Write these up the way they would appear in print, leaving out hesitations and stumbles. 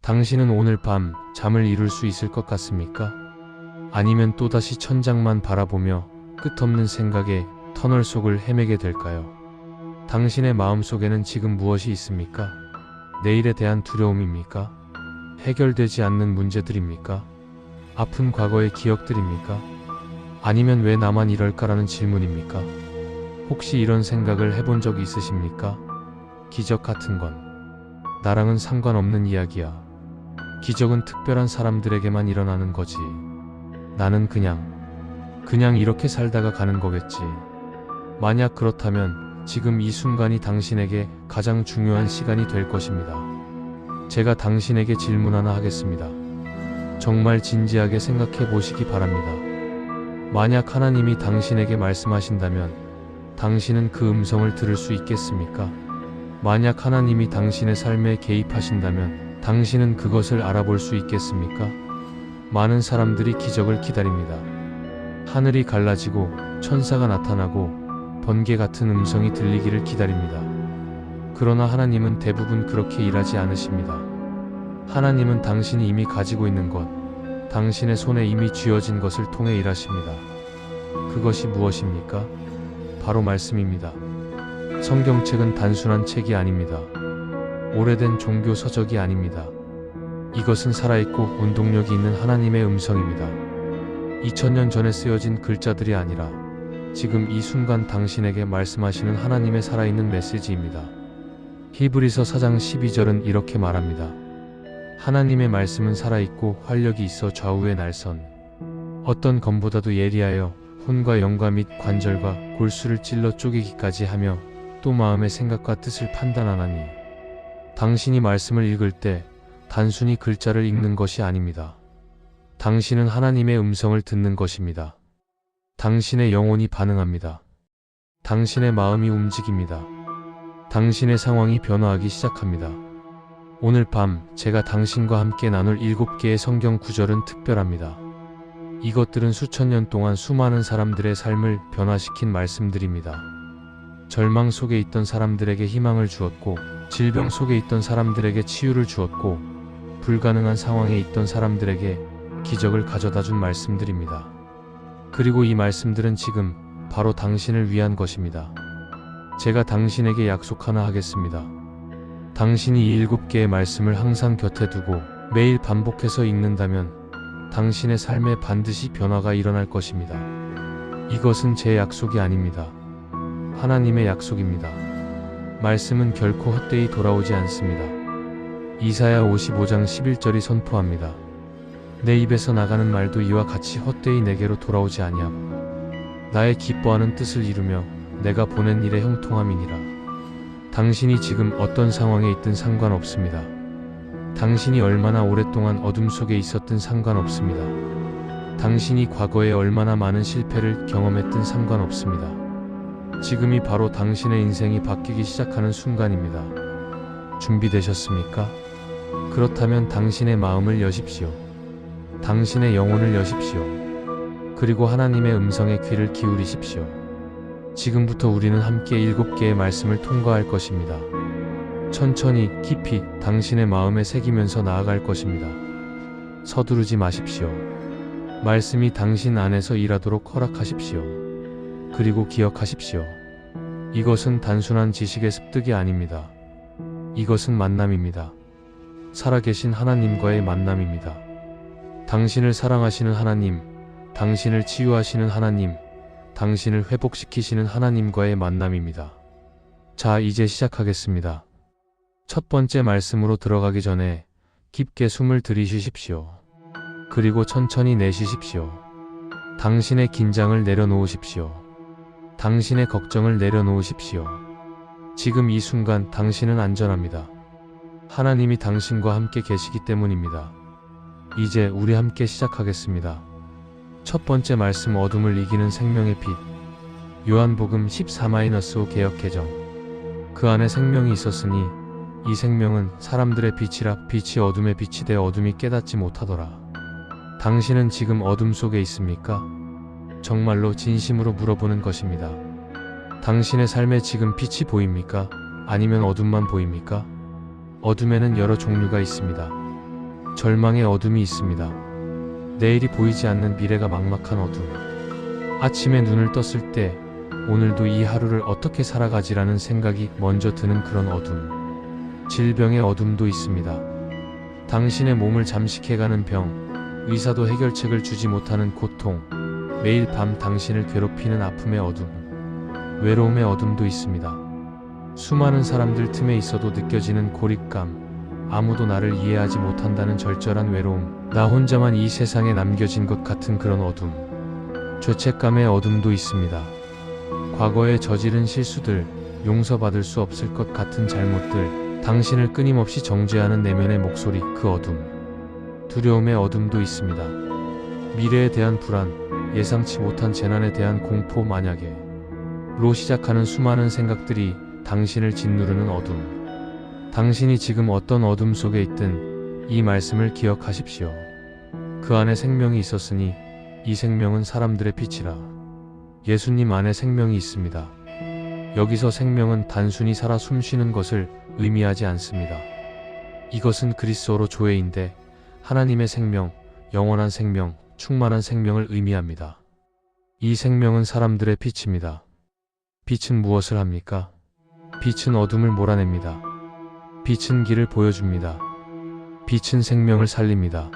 당신은 오늘 밤 잠을 이룰 수 있을 것 같습니까? 아니면 또다시 천장만 바라보며 끝없는 생각의 터널 속을 헤매게 될까요? 당신의 마음속에는 지금 무엇이 있습니까? 내일에 대한 두려움입니까? 해결되지 않는 문제들입니까? 아픈 과거의 기억들입니까? 아니면 왜 나만 이럴까라는 질문입니까? 혹시 이런 생각을 해본 적이 있으십니까? 기적 같은 건 나랑은 상관없는 이야기야. 기적은 특별한 사람들에게만 일어나는 거지. 나는 그냥 이렇게 살다가 가는 거겠지. 만약 그렇다면 지금 이 순간이 당신에게 가장 중요한 시간이 될 것입니다. 제가 당신에게 질문 하나 하겠습니다. 정말 진지하게 생각해 보시기 바랍니다. 만약 하나님이 당신에게 말씀하신다면 당신은 그 음성을 들을 수 있겠습니까? 만약 하나님이 당신의 삶에 개입하신다면 당신은 그것을 알아볼 수 있겠습니까? 많은 사람들이 기적을 기다립니다. 하늘이 갈라지고 천사가 나타나고 번개 같은 음성이 들리기를 기다립니다. 그러나 하나님은 대부분 그렇게 일하지 않으십니다. 하나님은 당신이 이미 가지고 있는 것, 당신의 손에 이미 쥐어진 것을 통해 일하십니다. 그것이 무엇입니까? 바로 말씀입니다. 성경책은 단순한 책이 아닙니다. 오래된 종교 서적이 아닙니다. 이것은 살아있고 운동력이 있는 하나님의 음성입니다. 2000년 전에 쓰여진 글자들이 아니라 지금 이 순간 당신에게 말씀하시는 하나님의 살아있는 메시지입니다. 히브리서 4장 12절은 이렇게 말합니다. 하나님의 말씀은 살아있고 활력이 있어 좌우의 날선 어떤 검보다도 예리하여 혼과 영과 및 관절과 골수를 찔러 쪼개기까지 하며 또 마음의 생각과 뜻을 판단하나니. 당신이 말씀을 읽을 때 단순히 글자를 읽는 것이 아닙니다. 당신은 하나님의 음성을 듣는 것입니다. 당신의 영혼이 반응합니다. 당신의 마음이 움직입니다. 당신의 상황이 변화하기 시작합니다. 오늘 밤 제가 당신과 함께 나눌 7개의 성경 구절은 특별합니다. 이것들은 수천 년 동안 수많은 사람들의 삶을 변화시킨 말씀들입니다. 절망 속에 있던 사람들에게 희망을 주었고, 질병 속에 있던 사람들에게 치유를 주었고, 불가능한 상황에 있던 사람들에게 기적을 가져다 준 말씀들입니다. 그리고 이 말씀들은 지금 바로 당신을 위한 것입니다. 제가 당신에게 약속 하나 하겠습니다. 당신이 이 7개의 말씀을 항상 곁에 두고 매일 반복해서 읽는다면 당신의 삶에 반드시 변화가 일어날 것입니다. 이것은 제 약속이 아닙니다. 하나님의 약속입니다. 말씀은 결코 헛되이 돌아오지 않습니다. 이사야 55장 11절이 선포합니다. 내 입에서 나가는 말도 이와 같이 헛되이 내게로 돌아오지 아니하고 나의 기뻐하는 뜻을 이루며 내가 보낸 일에 형통함이니라. 당신이 지금 어떤 상황에 있든 상관없습니다. 당신이 얼마나 오랫동안 어둠 속에 있었든 상관없습니다. 당신이 과거에 얼마나 많은 실패를 경험했든 상관없습니다. 지금이 바로 당신의 인생이 바뀌기 시작하는 순간입니다. 준비되셨습니까? 그렇다면 당신의 마음을 여십시오. 당신의 영혼을 여십시오. 그리고 하나님의 음성에 귀를 기울이십시오. 지금부터 우리는 함께 7개의 말씀을 통과할 것입니다. 천천히 깊이 당신의 마음에 새기면서 나아갈 것입니다. 서두르지 마십시오. 말씀이 당신 안에서 일하도록 허락하십시오. 그리고 기억하십시오. 이것은 단순한 지식의 습득이 아닙니다. 이것은 만남입니다. 살아계신 하나님과의 만남입니다. 당신을 사랑하시는 하나님, 당신을 치유하시는 하나님, 당신을 회복시키시는 하나님과의 만남입니다. 자, 이제 시작하겠습니다. 첫 번째 말씀으로 들어가기 전에 깊게 숨을 들이쉬십시오. 그리고 천천히 내쉬십시오. 당신의 긴장을 내려놓으십시오. 당신의 걱정을 내려놓으십시오. 지금 이 순간 당신은 안전합니다. 하나님이 당신과 함께 계시기 때문입니다. 이제 우리 함께 시작하겠습니다. 첫 번째 말씀, 어둠을 이기는 생명의 빛. 요한복음 14-5 개역개정. 그 안에 생명이 있었으니 이 생명은 사람들의 빛이라. 빛이 어둠에 빛이 되어 어둠이 깨닫지 못하더라. 당신은 지금 어둠 속에 있습니까? 정말로 진심으로 물어보는 것입니다. 당신의 삶에 지금 빛이 보입니까? 아니면 어둠만 보입니까? 어둠에는 여러 종류가 있습니다. 절망의 어둠이 있습니다. 내일이 보이지 않는 미래가 막막한 어둠. 아침에 눈을 떴을 때 오늘도 이 하루를 어떻게 살아가지라는 생각이 먼저 드는 그런 어둠. 질병의 어둠도 있습니다. 당신의 몸을 잠식해가는 병, 의사도 해결책을 주지 못하는 고통, 매일 밤 당신을 괴롭히는 아픔의 어둠, 외로움의 어둠도 있습니다. 수많은 사람들 틈에 있어도 느껴지는 고립감, 아무도 나를 이해하지 못한다는 절절한 외로움, 나 혼자만 이 세상에 남겨진 것 같은 그런 어둠, 죄책감의 어둠도 있습니다. 과거에 저지른 실수들, 용서받을 수 없을 것 같은 잘못들, 당신을 끊임없이 정죄하는 내면의 목소리, 그 어둠, 두려움의 어둠도 있습니다. 미래에 대한 불안, 예상치 못한 재난에 대한 공포, 만약에 로 시작하는 수많은 생각들이 당신을 짓누르는 어둠. 당신이 지금 어떤 어둠 속에 있든 이 말씀을 기억하십시오. 그 안에 생명이 있었으니 이 생명은 사람들의 빛이라. 예수님 안에 생명이 있습니다. 여기서 생명은 단순히 살아 숨쉬는 것을 의미하지 않습니다. 이것은 그리스어로 조회인데 하나님의 생명, 영원한 생명, 충만한 생명을 의미합니다. 이 생명은 사람들의 빛입니다. 빛은 무엇을 합니까? 빛은 어둠을 몰아냅니다. 빛은 길을 보여줍니다. 빛은 생명을 살립니다.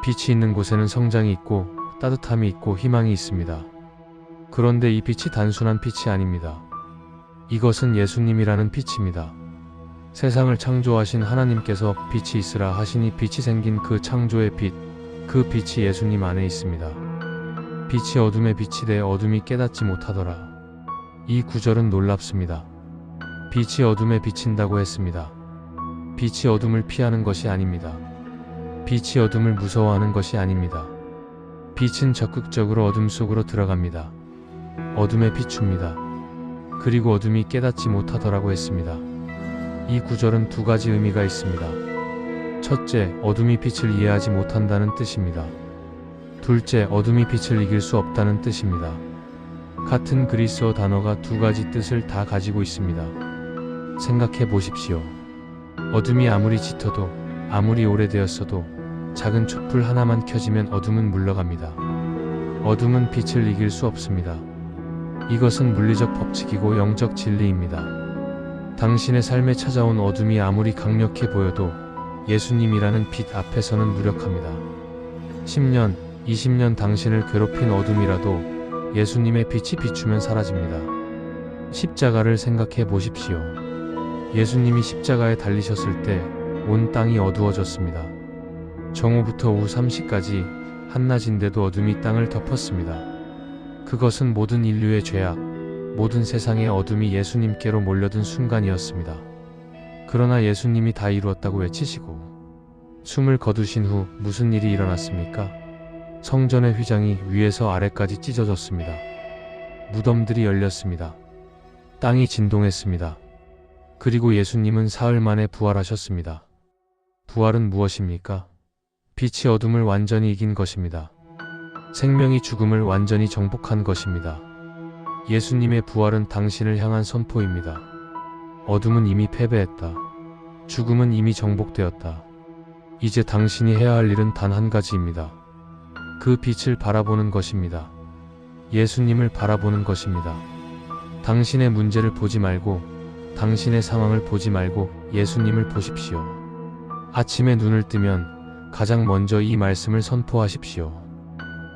빛이 있는 곳에는 성장이 있고 따뜻함이 있고 희망이 있습니다. 그런데 이 빛이 단순한 빛이 아닙니다. 이것은 예수님이라는 빛입니다. 세상을 창조하신 하나님께서 빛이 있으라 하시니 빛이 생긴 그 창조의 빛, 그 빛이 예수님 안에 있습니다. 빛이 어둠에 빛이 돼 어둠이 깨닫지 못하더라. 이 구절은 놀랍습니다. 빛이 어둠에 비친다고 했습니다. 빛이 어둠을 피하는 것이 아닙니다. 빛이 어둠을 무서워하는 것이 아닙니다. 빛은 적극적으로 어둠 속으로 들어갑니다. 어둠에 비춥니다. 그리고 어둠이 깨닫지 못하더라고 했습니다. 이 구절은 두 가지 의미가 있습니다. 첫째, 어둠이 빛을 이해하지 못한다는 뜻입니다. 둘째, 어둠이 빛을 이길 수 없다는 뜻입니다. 같은 그리스어 단어가 두 가지 뜻을 다 가지고 있습니다. 생각해 보십시오. 어둠이 아무리 짙어도, 아무리 오래되었어도 작은 촛불 하나만 켜지면 어둠은 물러갑니다. 어둠은 빛을 이길 수 없습니다. 이것은 물리적 법칙이고 영적 진리입니다. 당신의 삶에 찾아온 어둠이 아무리 강력해 보여도 예수님이라는 빛 앞에서는 무력합니다. 10년, 20년 당신을 괴롭힌 어둠이라도 예수님의 빛이 비추면 사라집니다. 십자가를 생각해 보십시오. 예수님이 십자가에 달리셨을 때 온 땅이 어두워졌습니다. 정오부터 오후 3시까지 한낮인데도 어둠이 땅을 덮었습니다. 그것은 모든 인류의 죄악, 모든 세상의 어둠이 예수님께로 몰려든 순간이었습니다. 그러나 예수님이 다 이루었다고 외치시고 숨을 거두신 후 무슨 일이 일어났습니까? 성전의 휘장이 위에서 아래까지 찢어졌습니다. 무덤들이 열렸습니다. 땅이 진동했습니다. 그리고 예수님은 사흘 만에 부활하셨습니다. 부활은 무엇입니까? 빛이 어둠을 완전히 이긴 것입니다. 생명이 죽음을 완전히 정복한 것입니다. 예수님의 부활은 당신을 향한 선포입니다. 어둠은 이미 패배했다. 죽음은 이미 정복되었다. 이제 당신이 해야 할 일은 단 한 가지입니다. 그 빛을 바라보는 것입니다. 예수님을 바라보는 것입니다. 당신의 문제를 보지 말고, 당신의 상황을 보지 말고 예수님을 보십시오. 아침에 눈을 뜨면 가장 먼저 이 말씀을 선포하십시오.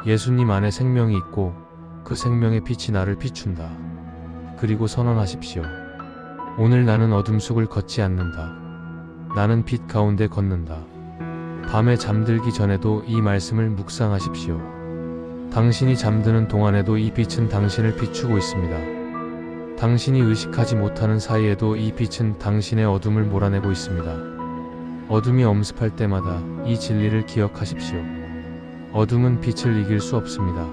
예수님 안에 생명이 있고 그 생명의 빛이 나를 비춘다. 그리고 선언하십시오. 오늘 나는 어둠 속을 걷지 않는다. 나는 빛 가운데 걷는다. 밤에 잠들기 전에도 이 말씀을 묵상하십시오. 당신이 잠드는 동안에도 이 빛은 당신을 비추고 있습니다. 당신이 의식하지 못하는 사이에도 이 빛은 당신의 어둠을 몰아내고 있습니다. 어둠이 엄습할 때마다 이 진리를 기억하십시오. 어둠은 빛을 이길 수 없습니다.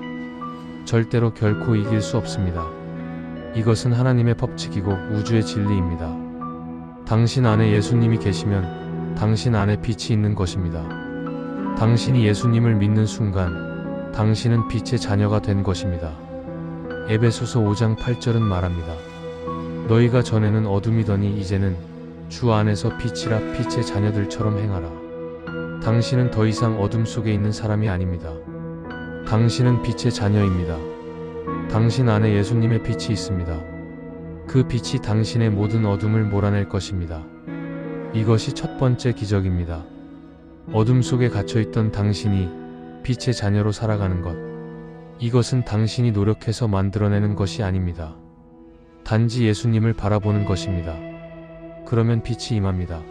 절대로 결코 이길 수 없습니다. 이것은 하나님의 법칙이고 우주의 진리입니다. 당신 안에 예수님이 계시면 당신 안에 빛이 있는 것입니다. 당신이 예수님을 믿는 순간 당신은 빛의 자녀가 된 것입니다. 에베소서 5장 8절은 말합니다. 너희가 전에는 어둠이더니 이제는 주 안에서 빛이라 빛의 자녀들처럼 행하라. 당신은 더 이상 어둠 속에 있는 사람이 아닙니다. 당신은 빛의 자녀입니다. 당신 안에 예수님의 빛이 있습니다. 그 빛이 당신의 모든 어둠을 몰아낼 것입니다. 이것이 첫 번째 기적입니다. 어둠 속에 갇혀있던 당신이 빛의 자녀로 살아가는 것. 이것은 당신이 노력해서 만들어내는 것이 아닙니다. 단지 예수님을 바라보는 것입니다. 그러면 빛이 임합니다.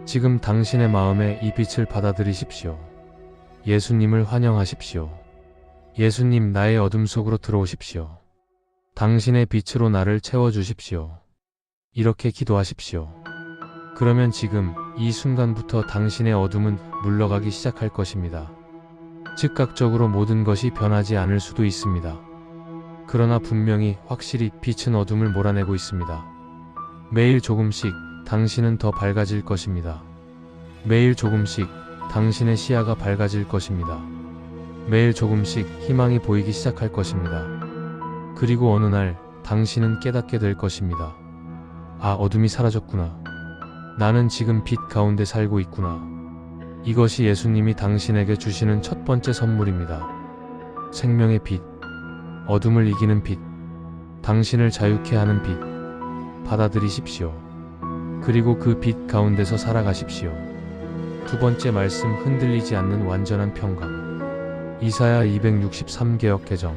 지금 당신의 마음에 이 빛을 받아들이십시오. 예수님을 환영하십시오. 예수님, 나의 어둠 속으로 들어오십시오. 당신의 빛으로 나를 채워주십시오. 이렇게 기도하십시오. 그러면 지금 이 순간부터 당신의 어둠은 물러가기 시작할 것입니다. 즉각적으로 모든 것이 변하지 않을 수도 있습니다. 그러나 분명히 확실히 빛은 어둠을 몰아내고 있습니다. 매일 조금씩 당신은 더 밝아질 것입니다. 매일 조금씩 당신의 시야가 밝아질 것입니다. 매일 조금씩 희망이 보이기 시작할 것입니다. 그리고 어느 날 당신은 깨닫게 될 것입니다. 아, 어둠이 사라졌구나. 나는 지금 빛 가운데 살고 있구나. 이것이 예수님이 당신에게 주시는 첫 번째 선물입니다. 생명의 빛, 어둠을 이기는 빛, 당신을 자유케 하는 빛. 받아들이십시오. 그리고 그 빛 가운데서 살아가십시오. 두 번째 말씀, 흔들리지 않는 완전한 평강. 이사야 263개역 개정.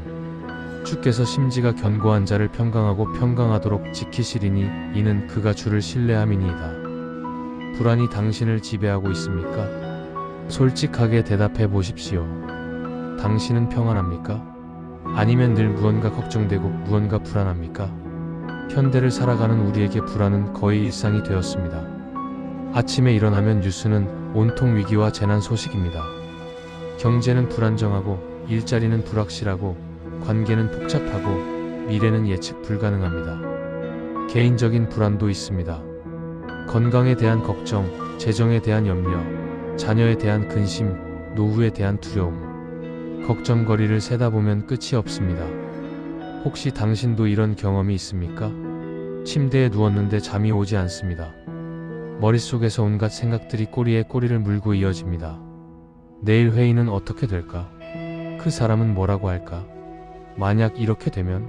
주께서 심지가 견고한 자를 평강하고 평강하도록 지키시리니 이는 그가 주를 신뢰함이니이다. 불안이 당신을 지배하고 있습니까? 솔직하게 대답해 보십시오. 당신은 평안합니까? 아니면 늘 무언가 걱정되고 무언가 불안합니까? 현대를 살아가는 우리에게 불안은 거의 일상이 되었습니다. 아침에 일어나면 뉴스는 온통 위기와 재난 소식입니다. 경제는 불안정하고 일자리는 불확실하고 관계는 복잡하고 미래는 예측 불가능합니다. 개인적인 불안도 있습니다. 건강에 대한 걱정, 재정에 대한 염려, 자녀에 대한 근심, 노후에 대한 두려움. 걱정거리를 세다 보면 끝이 없습니다. 혹시 당신도 이런 경험이 있습니까? 침대에 누웠는데 잠이 오지 않습니다. 머릿속에서 온갖 생각들이 꼬리에 꼬리를 물고 이어집니다. 내일 회의는 어떻게 될까? 그 사람은 뭐라고 할까? 만약 이렇게 되면?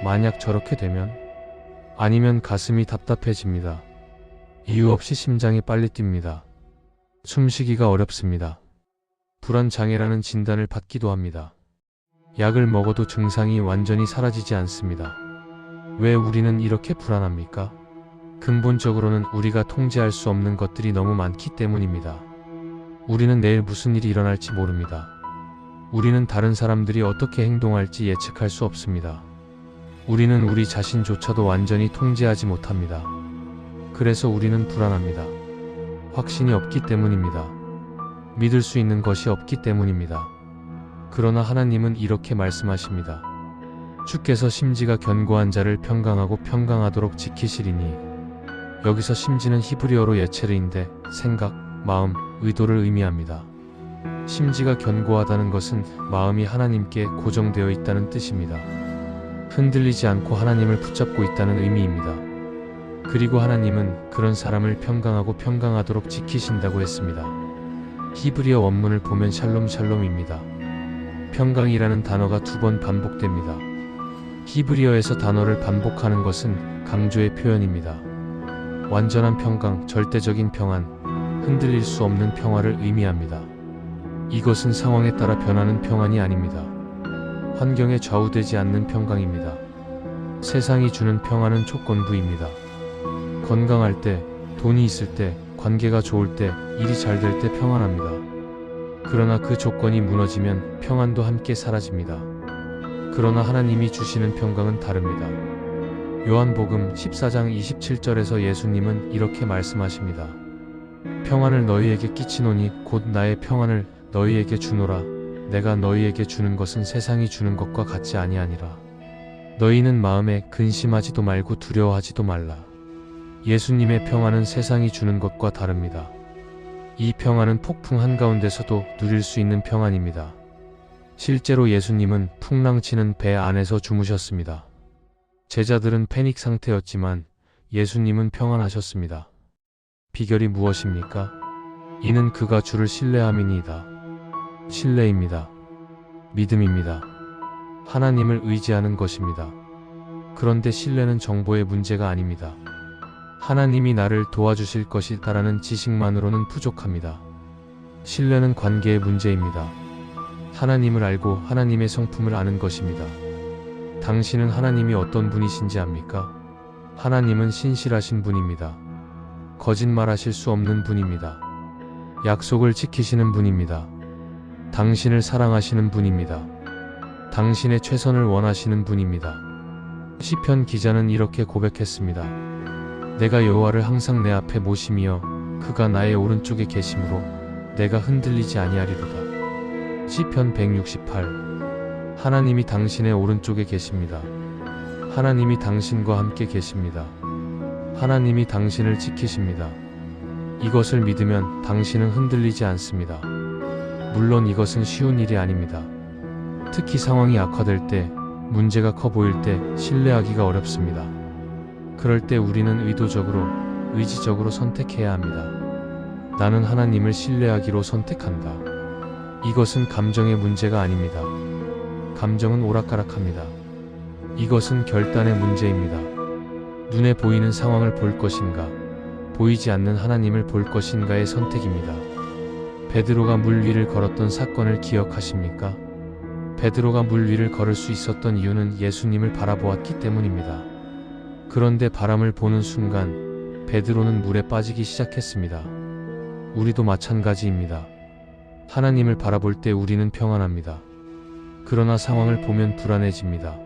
만약 저렇게 되면? 아니면 가슴이 답답해집니다. 이유 없이 심장이 빨리 뜁니다. 숨쉬기가 어렵습니다. 불안장애라는 진단을 받기도 합니다. 약을 먹어도 증상이 완전히 사라지지 않습니다. 왜 우리는 이렇게 불안합니까? 근본적으로는 우리가 통제할 수 없는 것들이 너무 많기 때문입니다. 우리는 내일 무슨 일이 일어날지 모릅니다. 우리는 다른 사람들이 어떻게 행동할지 예측할 수 없습니다. 우리는 우리 자신조차도 완전히 통제하지 못합니다. 그래서 우리는 불안합니다. 확신이 없기 때문입니다. 믿을 수 있는 것이 없기 때문입니다. 그러나 하나님은 이렇게 말씀하십니다. 주께서 심지가 견고한 자를 평강하고 평강하도록 지키시리니. 여기서 심지는 히브리어로 예체르인데 생각, 마음, 의도를 의미합니다. 심지가 견고하다는 것은 마음이 하나님께 고정되어 있다는 뜻입니다. 흔들리지 않고 하나님을 붙잡고 있다는 의미입니다. 그리고 하나님은 그런 사람을 평강하고 평강하도록 지키신다고 했습니다. 히브리어 원문을 보면 샬롬입니다. 평강이라는 단어가 2번 반복됩니다. 히브리어에서 단어를 반복하는 것은 강조의 표현입니다. 완전한 평강, 절대적인 평안, 흔들릴 수 없는 평화를 의미합니다. 이것은 상황에 따라 변하는 평안이 아닙니다. 환경에 좌우되지 않는 평강입니다. 세상이 주는 평안은 조건부입니다. 건강할 때, 돈이 있을 때, 관계가 좋을 때, 일이 잘 될 때 평안합니다. 그러나 그 조건이 무너지면 평안도 함께 사라집니다. 그러나 하나님이 주시는 평강은 다릅니다. 요한복음 14장 27절에서 예수님은 이렇게 말씀하십니다. 평안을 너희에게 끼치노니 곧 나의 평안을 너희에게 주노라. 내가 너희에게 주는 것은 세상이 주는 것과 같지 아니하니라. 너희는 마음에 근심하지도 말고 두려워하지도 말라. 예수님의 평안은 세상이 주는 것과 다릅니다. 이 평안은 폭풍 한가운데서도 누릴 수 있는 평안입니다. 실제로 예수님은 풍랑치는 배 안에서 주무셨습니다. 제자들은 패닉 상태였지만 예수님은 평안하셨습니다. 비결이 무엇입니까? 이는 그가 주를 신뢰함이니이다. 신뢰입니다. 믿음입니다. 하나님을 의지하는 것입니다. 그런데 신뢰는 정보의 문제가 아닙니다. 하나님이 나를 도와주실 것이다라는 지식만으로는 부족합니다. 신뢰는 관계의 문제입니다. 하나님을 알고 하나님의 성품을 아는 것입니다. 당신은 하나님이 어떤 분이신지 압니까? 하나님은 신실하신 분입니다. 거짓말하실 수 없는 분입니다. 약속을 지키시는 분입니다. 당신을 사랑하시는 분입니다. 당신의 최선을 원하시는 분입니다. 시편 기자는 이렇게 고백했습니다. 내가 여호와를 항상 내 앞에 모심이여 그가 나의 오른쪽에 계심으로 내가 흔들리지 아니하리로다. 시편 168. 하나님이 당신의 오른쪽에 계십니다. 하나님이 당신과 함께 계십니다. 하나님이 당신을 지키십니다. 이것을 믿으면 당신은 흔들리지 않습니다. 물론 이것은 쉬운 일이 아닙니다. 특히 상황이 악화될 때, 문제가 커 보일 때 신뢰하기가 어렵습니다. 그럴 때 우리는 의지적으로 선택해야 합니다. 나는 하나님을 신뢰하기로 선택한다. 이것은 감정의 문제가 아닙니다. 감정은 오락가락합니다. 이것은 결단의 문제입니다. 눈에 보이는 상황을 볼 것인가, 보이지 않는 하나님을 볼 것인가의 선택입니다. 베드로가 물 위를 걸었던 사건을 기억하십니까? 베드로가 물 위를 걸을 수 있었던 이유는 예수님을 바라보았기 때문입니다. 그런데 바람을 보는 순간 베드로는 물에 빠지기 시작했습니다. 우리도 마찬가지입니다. 하나님을 바라볼 때 우리는 평안합니다. 그러나 상황을 보면 불안해집니다.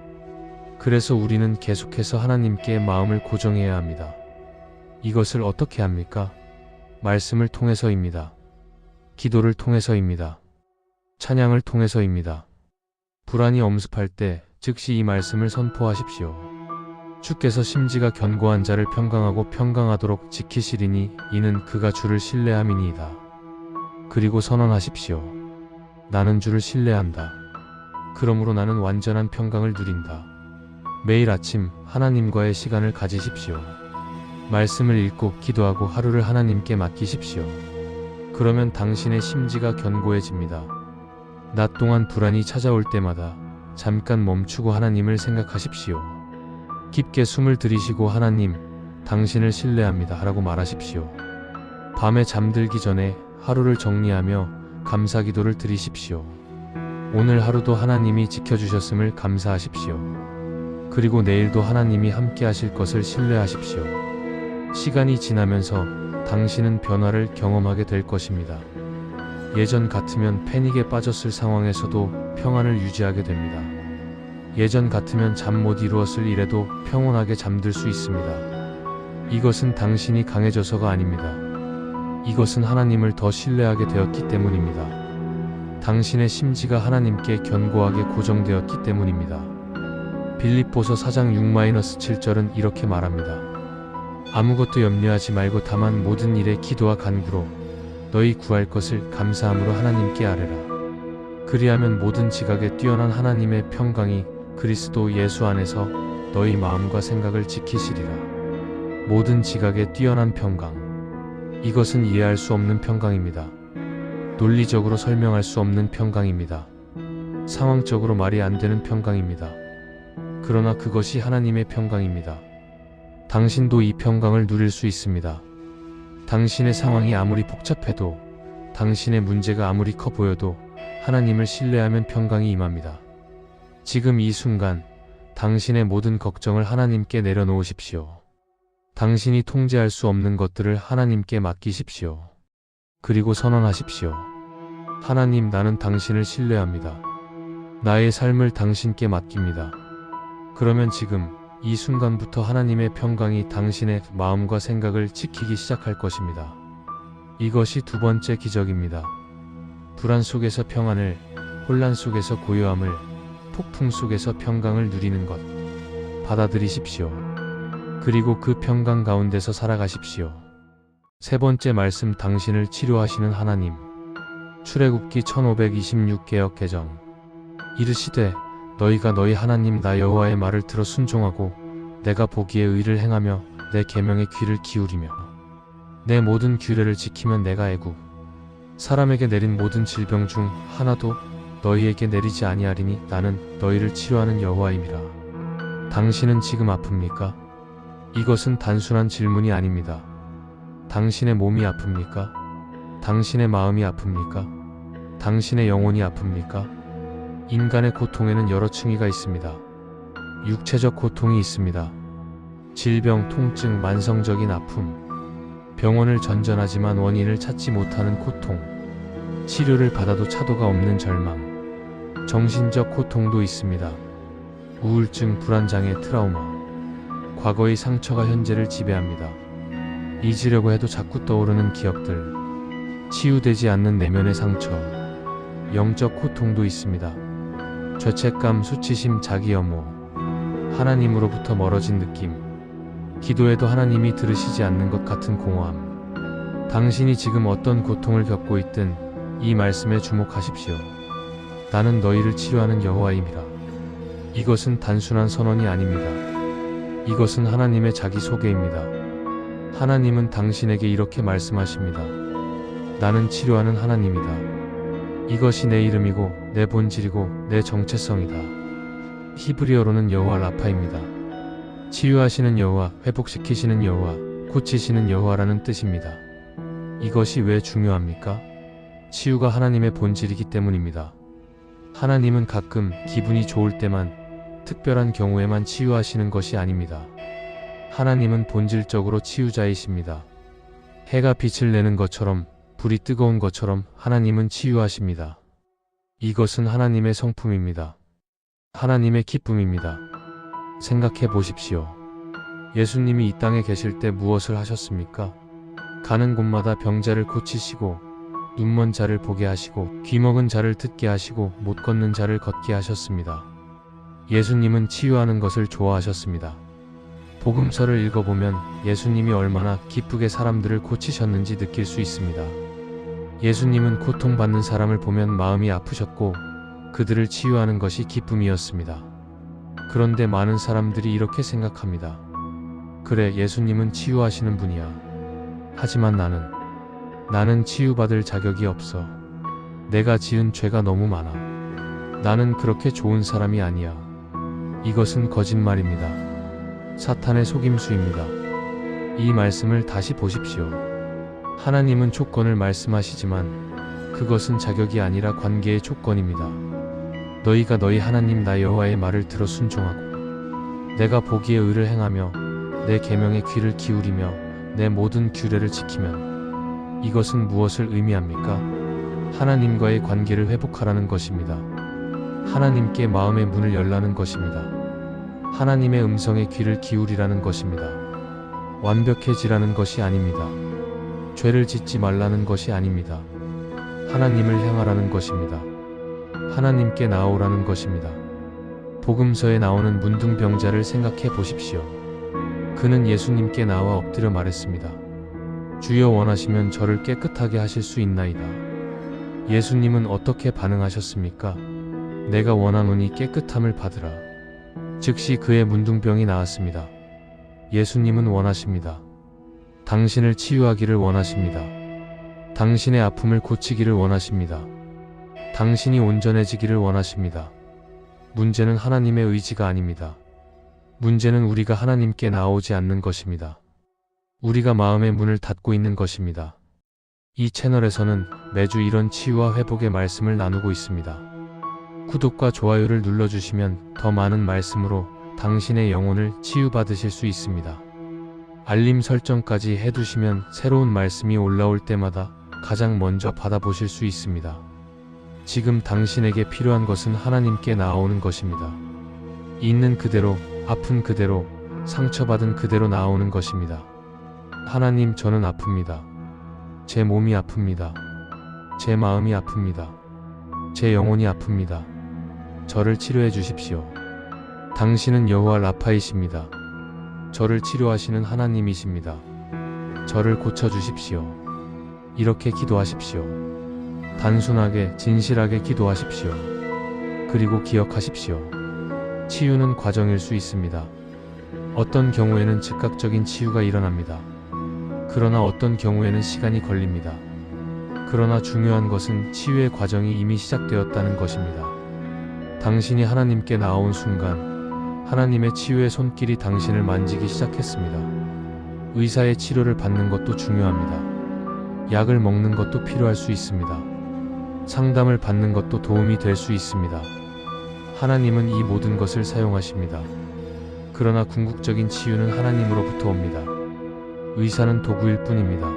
그래서 우리는 계속해서 하나님께 마음을 고정해야 합니다. 이것을 어떻게 합니까? 말씀을 통해서입니다. 기도를 통해서입니다. 찬양을 통해서입니다. 불안이 엄습할 때 즉시 이 말씀을 선포하십시오. 주께서 심지가 견고한 자를 평강하고 평강하도록 지키시리니 이는 그가 주를 신뢰함이니이다. 그리고 선언하십시오. 나는 주를 신뢰한다. 그러므로 나는 완전한 평강을 누린다. 매일 아침 하나님과의 시간을 가지십시오. 말씀을 읽고 기도하고 하루를 하나님께 맡기십시오. 그러면 당신의 심지가 견고해집니다. 낮 동안 불안이 찾아올 때마다 잠깐 멈추고 하나님을 생각하십시오. 깊게 숨을 들이쉬고 하나님, 당신을 신뢰합니다 라고 말하십시오. 밤에 잠들기 전에 하루를 정리하며 감사 기도를 드리십시오. 오늘 하루도 하나님이 지켜주셨음을 감사하십시오. 그리고 내일도 하나님이 함께 하실 것을 신뢰하십시오. 시간이 지나면서 당신은 변화를 경험하게 될 것입니다. 예전 같으면 패닉에 빠졌을 상황에서도 평안을 유지하게 됩니다. 예전 같으면 잠 못 이루었을 일에도 평온하게 잠들 수 있습니다. 이것은 당신이 강해져서가 아닙니다. 이것은 하나님을 더 신뢰하게 되었기 때문입니다. 당신의 심지가 하나님께 견고하게 고정되었기 때문입니다. 빌립보서 4장 6-7절은 이렇게 말합니다. 아무것도 염려하지 말고 다만 모든 일에 기도와 간구로 너희 구할 것을 감사함으로 하나님께 아뢰라. 그리하면 모든 지각에 뛰어난 하나님의 평강이 그리스도 예수 안에서 너희 마음과 생각을 지키시리라. 모든 지각에 뛰어난 평강. 이것은 이해할 수 없는 평강입니다. 논리적으로 설명할 수 없는 평강입니다. 상황적으로 말이 안 되는 평강입니다. 그러나 그것이 하나님의 평강입니다. 당신도 이 평강을 누릴 수 있습니다. 당신의 상황이 아무리 복잡해도, 당신의 문제가 아무리 커 보여도 하나님을 신뢰하면 평강이 임합니다. 지금 이 순간 당신의 모든 걱정을 하나님께 내려놓으십시오. 당신이 통제할 수 없는 것들을 하나님께 맡기십시오. 그리고 선언하십시오. 하나님, 나는 당신을 신뢰합니다. 나의 삶을 당신께 맡깁니다. 그러면 지금 이 순간부터 하나님의 평강이 당신의 마음과 생각을 지키기 시작할 것입니다. 이것이 두 번째 기적입니다. 불안 속에서 평안을, 혼란 속에서 고요함을, 폭풍 속에서 평강을 누리는 것. 받아들이십시오. 그리고 그 평강 가운데서 살아가십시오. 세 번째 말씀, 당신을 치료하시는 하나님. 출애굽기 1526 개정. 이르시되 너희가 너희 하나님 나 여호와의 말을 들어 순종하고 내가 보기에 의를 행하며 내 계명에 귀를 기울이며 내 모든 규례를 지키면 내가 애굽 사람에게 내린 모든 질병 중 하나도 너희에게 내리지 아니하리니 나는 너희를 치료하는 여호와임이라. 당신은 지금 아픕니까? 이것은 단순한 질문이 아닙니다. 당신의 몸이 아픕니까? 당신의 마음이 아픕니까? 당신의 영혼이 아픕니까? 인간의 고통에는 여러 층위가 있습니다. 육체적 고통이 있습니다. 질병, 통증, 만성적인 아픔, 병원을 전전하지만 원인을 찾지 못하는 고통, 치료를 받아도 차도가 없는 절망, 정신적 고통도 있습니다. 우울증, 불안장애, 트라우마, 과거의 상처가 현재를 지배합니다. 잊으려고 해도 자꾸 떠오르는 기억들, 치유되지 않는 내면의 상처, 영적 고통도 있습니다. 죄책감, 수치심, 자기혐오, 하나님으로부터 멀어진 느낌, 기도해도 하나님이 들으시지 않는 것 같은 공허함. 당신이 지금 어떤 고통을 겪고 있든 이 말씀에 주목하십시오. 나는 너희를 치료하는 여호와임이라. 이것은 단순한 선언이 아닙니다. 이것은 하나님의 자기소개입니다. 하나님은 당신에게 이렇게 말씀하십니다. 나는 치료하는 하나님이다. 이것이 내 이름이고 내 본질이고 내 정체성이다. 히브리어로는 여호와 라파입니다. 치유하시는 여호와, 회복시키시는 여호와, 고치시는 여호와라는 뜻입니다. 이것이 왜 중요합니까? 치유가 하나님의 본질이기 때문입니다. 하나님은 가끔 기분이 좋을 때만, 특별한 경우에만 치유하시는 것이 아닙니다. 하나님은 본질적으로 치유자이십니다. 해가 빛을 내는 것처럼, 불이 뜨거운 것처럼 하나님은 치유하십니다. 이것은 하나님의 성품입니다. 하나님의 기쁨입니다. 생각해 보십시오. 예수님이 이 땅에 계실 때 무엇을 하셨습니까? 가는 곳마다 병자를 고치시고, 눈먼 자를 보게 하시고, 귀먹은 자를 듣게 하시고, 못 걷는 자를 걷게 하셨습니다. 예수님은 치유하는 것을 좋아하셨습니다. 복음서를 읽어보면 예수님이 얼마나 기쁘게 사람들을 고치셨는지 느낄 수 있습니다. 예수님은 고통받는 사람을 보면 마음이 아프셨고, 그들을 치유하는 것이 기쁨이었습니다. 그런데 많은 사람들이 이렇게 생각합니다. 그래, 예수님은 치유하시는 분이야. 하지만 나는 치유받을 자격이 없어. 내가 지은 죄가 너무 많아. 나는 그렇게 좋은 사람이 아니야. 이것은 거짓말입니다. 사탄의 속임수입니다. 이 말씀을 다시 보십시오. 하나님은 조건을 말씀하시지만 그것은 자격이 아니라 관계의 조건입니다. 너희가 너희 하나님 나 여호와의 말을 들어 순종하고 내가 보기에 의를 행하며 내 계명에 귀를 기울이며 내 모든 규례를 지키면, 이것은 무엇을 의미합니까? 하나님과의 관계를 회복하라는 것입니다. 하나님께 마음의 문을 열라는 것입니다. 하나님의 음성에 귀를 기울이라는 것입니다. 완벽해지라는 것이 아닙니다. 죄를 짓지 말라는 것이 아닙니다. 하나님을 향하라는 것입니다. 하나님께 나아오라는 것입니다. 복음서에 나오는 문둥병자를 생각해 보십시오. 그는 예수님께 나와 엎드려 말했습니다. 주여, 원하시면 저를 깨끗하게 하실 수 있나이다. 예수님은 어떻게 반응하셨습니까? 내가 원하노니 깨끗함을 받으라. 즉시 그의 문둥병이 나았습니다. 예수님은 원하십니다. 당신을 치유하기를 원하십니다. 당신의 아픔을 고치기를 원하십니다. 당신이 온전해지기를 원하십니다. 문제는 하나님의 의지가 아닙니다. 문제는 우리가 하나님께 나오지 않는 것입니다. 우리가 마음의 문을 닫고 있는 것입니다. 이 채널에서는 매주 이런 치유와 회복의 말씀을 나누고 있습니다. 구독과 좋아요를 눌러주시면 더 많은 말씀으로 당신의 영혼을 치유받으실 수 있습니다. 알림 설정까지 해두시면 새로운 말씀이 올라올 때마다 가장 먼저 받아보실 수 있습니다. 지금 당신에게 필요한 것은 하나님께 나아오는 것입니다. 있는 그대로, 아픈 그대로, 상처받은 그대로 나아오는 것입니다. 하나님, 저는 아픕니다. 제 몸이 아픕니다. 제 마음이 아픕니다. 제 영혼이 아픕니다. 저를 치료해 주십시오. 당신은 여호와 라파이십니다. 저를 치료하시는 하나님이십니다. 저를 고쳐주십시오. 이렇게 기도하십시오. 단순하게, 진실하게 기도하십시오. 그리고 기억하십시오. 치유는 과정일 수 있습니다. 어떤 경우에는 즉각적인 치유가 일어납니다. 그러나 어떤 경우에는 시간이 걸립니다. 그러나 중요한 것은 치유의 과정이 이미 시작되었다는 것입니다. 당신이 하나님께 나아온 순간 하나님의 치유의 손길이 당신을 만지기 시작했습니다. 의사의 치료를 받는 것도 중요합니다. 약을 먹는 것도 필요할 수 있습니다. 상담을 받는 것도 도움이 될 수 있습니다. 하나님은 이 모든 것을 사용하십니다. 그러나 궁극적인 치유는 하나님으로부터 옵니다. 의사는 도구일 뿐입니다.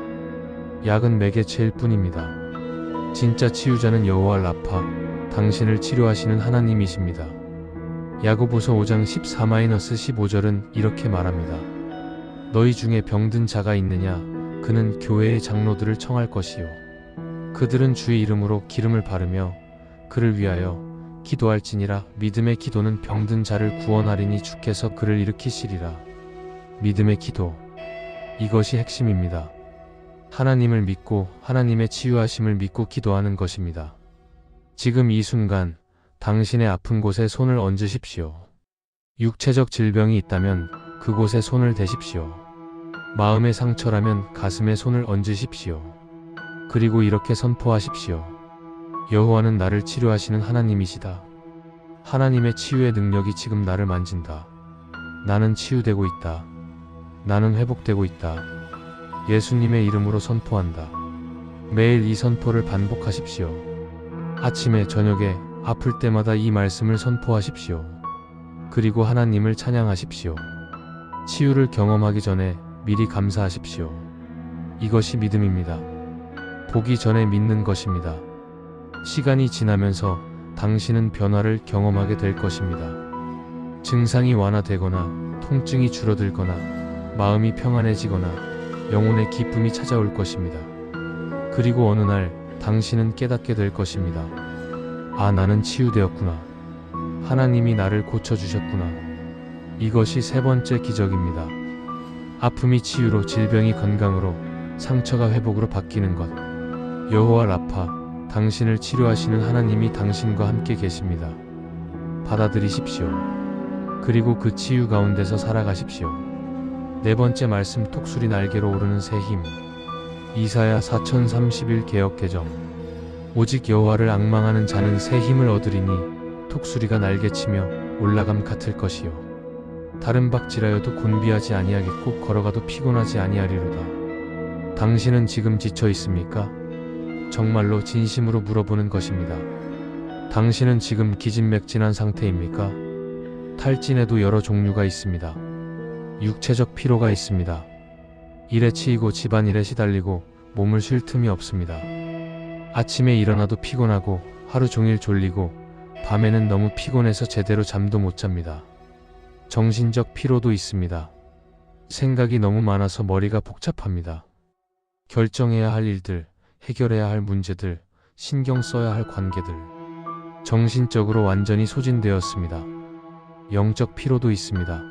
약은 매개체일 뿐입니다. 진짜 치유자는 여호와 라파, 당신을 치료하시는 하나님이십니다. 야고보서 5장 14-15절은 이렇게 말합니다. 너희 중에 병든 자가 있느냐? 그는 교회의 장로들을 청할 것이요. 그들은 주의 이름으로 기름을 바르며 그를 위하여 기도할지니라. 믿음의 기도는 병든 자를 구원하리니 주께서 그를 일으키시리라. 믿음의 기도. 이것이 핵심입니다. 하나님을 믿고 하나님의 치유하심을 믿고 기도하는 것입니다. 지금 이 순간 당신의 아픈 곳에 손을 얹으십시오. 육체적 질병이 있다면 그곳에 손을 대십시오. 마음의 상처라면 가슴에 손을 얹으십시오. 그리고 이렇게 선포하십시오. 여호와는 나를 치료하시는 하나님이시다. 하나님의 치유의 능력이 지금 나를 만진다. 나는 치유되고 있다. 나는 회복되고 있다. 예수님의 이름으로 선포한다. 매일 이 선포를 반복하십시오. 아침에 저녁에 아플 때마다 이 말씀을 선포하십시오. 그리고 하나님을 찬양하십시오. 치유를 경험하기 전에 미리 감사하십시오. 이것이 믿음입니다. 보기 전에 믿는 것입니다. 시간이 지나면서 당신은 변화를 경험하게 될 것입니다. 증상이 완화되거나 통증이 줄어들거나 마음이 평안해지거나 영혼의 기쁨이 찾아올 것입니다. 그리고 어느 날 당신은 깨닫게 될 것입니다. 아, 나는 치유되었구나. 하나님이 나를 고쳐주셨구나. 이것이 세 번째 기적입니다. 아픔이 치유로, 질병이 건강으로, 상처가 회복으로 바뀌는 것. 여호와 라파, 당신을 치료하시는 하나님이 당신과 함께 계십니다. 받아들이십시오. 그리고 그 치유 가운데서 살아가십시오. 네 번째 말씀, 톡수리 날개로 오르는 새 힘. 이사야 4031 개역 개정. 오직 여호와를 앙망하는 자는 새 힘을 얻으리니 톡수리가 날개치며 올라감 같을 것이요. 다른 박질하여도 곤비하지 아니하겠고 걸어가도 피곤하지 아니하리로다. 당신은 지금 지쳐 있습니까? 정말로 진심으로 물어보는 것입니다. 당신은 지금 기진맥진한 상태입니까? 탈진에도 여러 종류가 있습니다. 육체적 피로가 있습니다. 일에 치이고 집안일에 시달리고 몸을 쉴 틈이 없습니다. 아침에 일어나도 피곤하고 하루 종일 졸리고 밤에는 너무 피곤해서 제대로 잠도 못 잡니다. 정신적 피로도 있습니다. 생각이 너무 많아서 머리가 복잡합니다. 결정해야 할 일들, 해결해야 할 문제들, 신경 써야 할 관계들. 정신적으로 완전히 소진되었습니다. 영적 피로도 있습니다.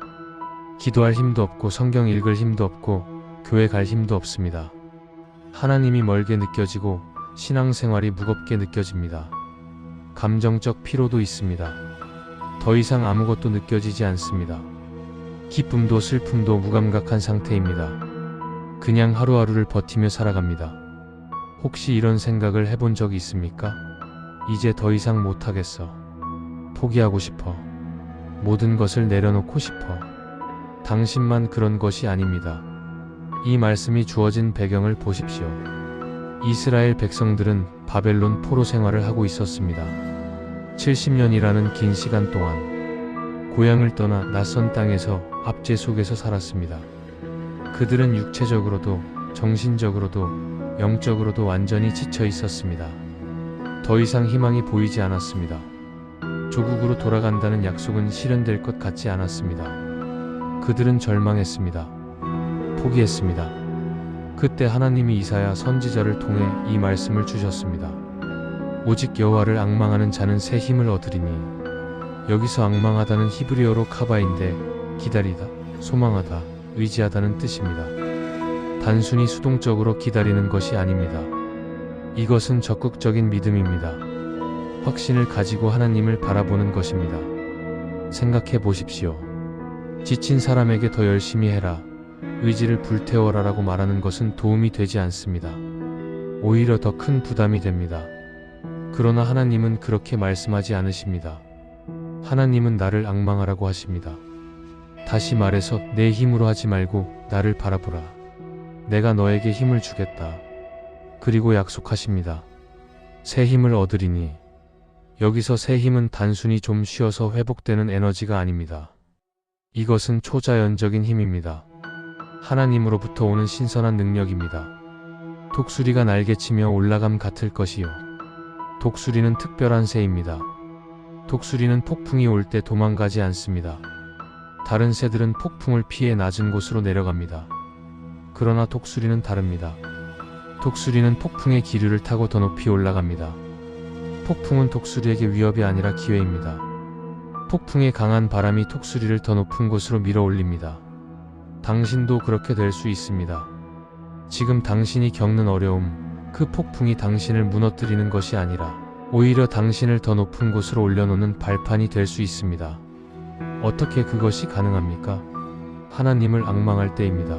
기도할 힘도 없고 성경 읽을 힘도 없고 교회 갈 힘도 없습니다. 하나님이 멀게 느껴지고 신앙생활이 무겁게 느껴집니다. 감정적 피로도 있습니다. 더 이상 아무것도 느껴지지 않습니다. 기쁨도 슬픔도 무감각한 상태입니다. 그냥 하루하루를 버티며 살아갑니다. 혹시 이런 생각을 해본 적이 있습니까? 이제 더 이상 못하겠어. 포기하고 싶어. 모든 것을 내려놓고 싶어. 당신만 그런 것이 아닙니다. 이 말씀이 주어진 배경을 보십시오. 이스라엘 백성들은 바벨론 포로 생활을 하고 있었습니다. 70년이라는 긴 시간 동안 고향을 떠나 낯선 땅에서 압제 속에서 살았습니다. 그들은 육체적으로도 정신적으로도 영적으로도 완전히 지쳐 있었습니다. 더 이상 희망이 보이지 않았습니다. 조국으로 돌아간다는 약속은 실현될 것 같지 않았습니다. 그들은 절망했습니다. 포기했습니다. 그때 하나님이 이사야 선지자를 통해 이 말씀을 주셨습니다. 오직 여호와를 앙망하는 자는 새 힘을 얻으리니. 여기서 앙망하다는 히브리어로 카바인데 기다리다, 소망하다, 의지하다는 뜻입니다. 단순히 수동적으로 기다리는 것이 아닙니다. 이것은 적극적인 믿음입니다. 확신을 가지고 하나님을 바라보는 것입니다. 생각해 보십시오. 지친 사람에게 더 열심히 해라, 의지를 불태워라 라고 말하는 것은 도움이 되지 않습니다. 오히려 더 큰 부담이 됩니다. 그러나 하나님은 그렇게 말씀하지 않으십니다. 하나님은 나를 앙망하라고 하십니다. 다시 말해서 내 힘으로 하지 말고 나를 바라보라. 내가 너에게 힘을 주겠다. 그리고 약속하십니다. 새 힘을 얻으리니. 여기서 새 힘은 단순히 좀 쉬어서 회복되는 에너지가 아닙니다. 이것은 초자연적인 힘입니다. 하나님으로부터 오는 신선한 능력입니다. 독수리가 날개치며 올라감 같을 것이요. 독수리는 특별한 새입니다. 독수리는 폭풍이 올 때 도망가지 않습니다. 다른 새들은 폭풍을 피해 낮은 곳으로 내려갑니다. 그러나 독수리는 다릅니다. 독수리는 폭풍의 기류를 타고 더 높이 올라갑니다. 폭풍은 독수리에게 위협이 아니라 기회입니다. 폭풍의 강한 바람이 독수리를 더 높은 곳으로 밀어 올립니다. 당신도 그렇게 될 수 있습니다. 지금 당신이 겪는 어려움, 그 폭풍이 당신을 무너뜨리는 것이 아니라 오히려 당신을 더 높은 곳으로 올려놓는 발판이 될 수 있습니다. 어떻게 그것이 가능합니까? 하나님을 앙망할 때입니다.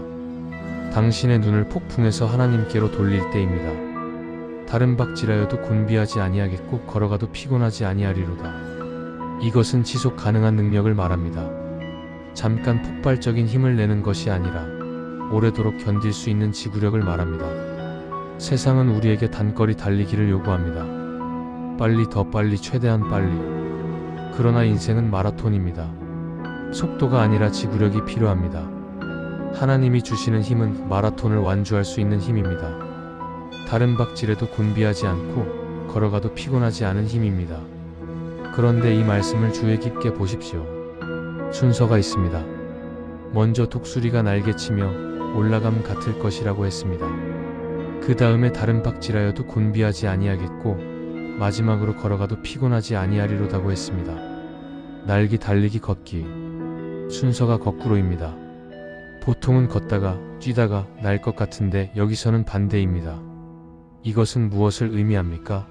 당신의 눈을 폭풍에서 하나님께로 돌릴 때입니다. 다른 박질하여도 곤비하지 아니하겠고 걸어가도 피곤하지 아니하리로다. 이것은 지속 가능한 능력을 말합니다. 잠깐 폭발적인 힘을 내는 것이 아니라 오래도록 견딜 수 있는 지구력을 말합니다. 세상은 우리에게 단거리 달리기를 요구합니다. 빨리, 더 빨리, 최대한 빨리. 그러나 인생은 마라톤입니다. 속도가 아니라 지구력이 필요합니다. 하나님이 주시는 힘은 마라톤을 완주할 수 있는 힘입니다. 다른 박질에도 곤비하지 않고 걸어가도 피곤하지 않은 힘입니다. 그런데 이 말씀을 주의 깊게 보십시오. 순서가 있습니다. 먼저 독수리가 날개치며 올라감 같을 것이라고 했습니다. 그 다음에 다른 박질하여도 곤비하지 아니하겠고 마지막으로 걸어가도 피곤하지 아니하리로다고 했습니다. 날기, 달리기, 걷기. 순서가 거꾸로입니다. 보통은 걷다가 뛰다가 날 것 같은데 여기서는 반대입니다. 이것은 무엇을 의미합니까?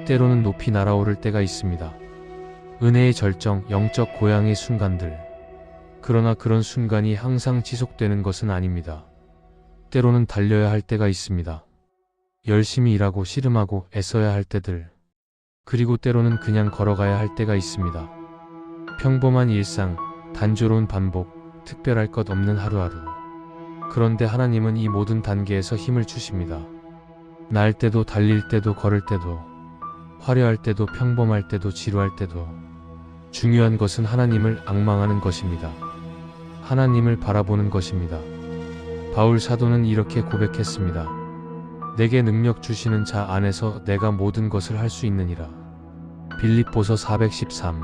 때로는 높이 날아오를 때가 있습니다. 은혜의 절정, 영적 고향의 순간들. 그러나 그런 순간이 항상 지속되는 것은 아닙니다. 때로는 달려야 할 때가 있습니다. 열심히 일하고 씨름하고 애써야 할 때들. 그리고 때로는 그냥 걸어가야 할 때가 있습니다. 평범한 일상, 단조로운 반복, 특별할 것 없는 하루하루. 그런데 하나님은 이 모든 단계에서 힘을 주십니다. 날 때도 달릴 때도 걸을 때도 화려할 때도 평범할 때도 지루할 때도 중요한 것은 하나님을 앙망하는 것입니다. 하나님을 바라보는 것입니다. 바울 사도는 이렇게 고백했습니다. 내게 능력 주시는 자 안에서 내가 모든 것을 할 수 있느니라. 빌립보서 413.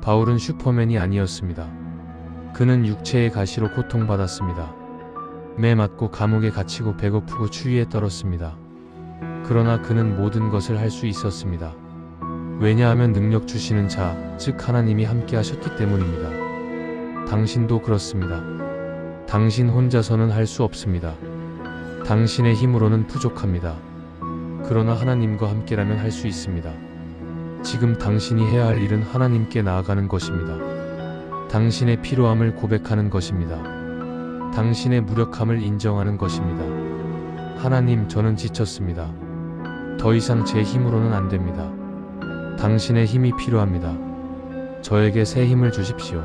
바울은 슈퍼맨이 아니었습니다. 그는 육체의 가시로 고통받았습니다. 매 맞고 감옥에 갇히고 배고프고 추위에 떨었습니다. 그러나 그는 모든 것을 할 수 있었습니다. 왜냐하면 능력 주시는 자, 즉 하나님이 함께 하셨기 때문입니다. 당신도 그렇습니다. 당신 혼자서는 할 수 없습니다. 당신의 힘으로는 부족합니다. 그러나 하나님과 함께라면 할 수 있습니다. 지금 당신이 해야 할 일은 하나님께 나아가는 것입니다. 당신의 필요함을 고백하는 것입니다. 당신의 무력함을 인정하는 것입니다. 하나님, 저는 지쳤습니다. 더 이상 제 힘으로는 안 됩니다. 당신의 힘이 필요합니다. 저에게 새 힘을 주십시오.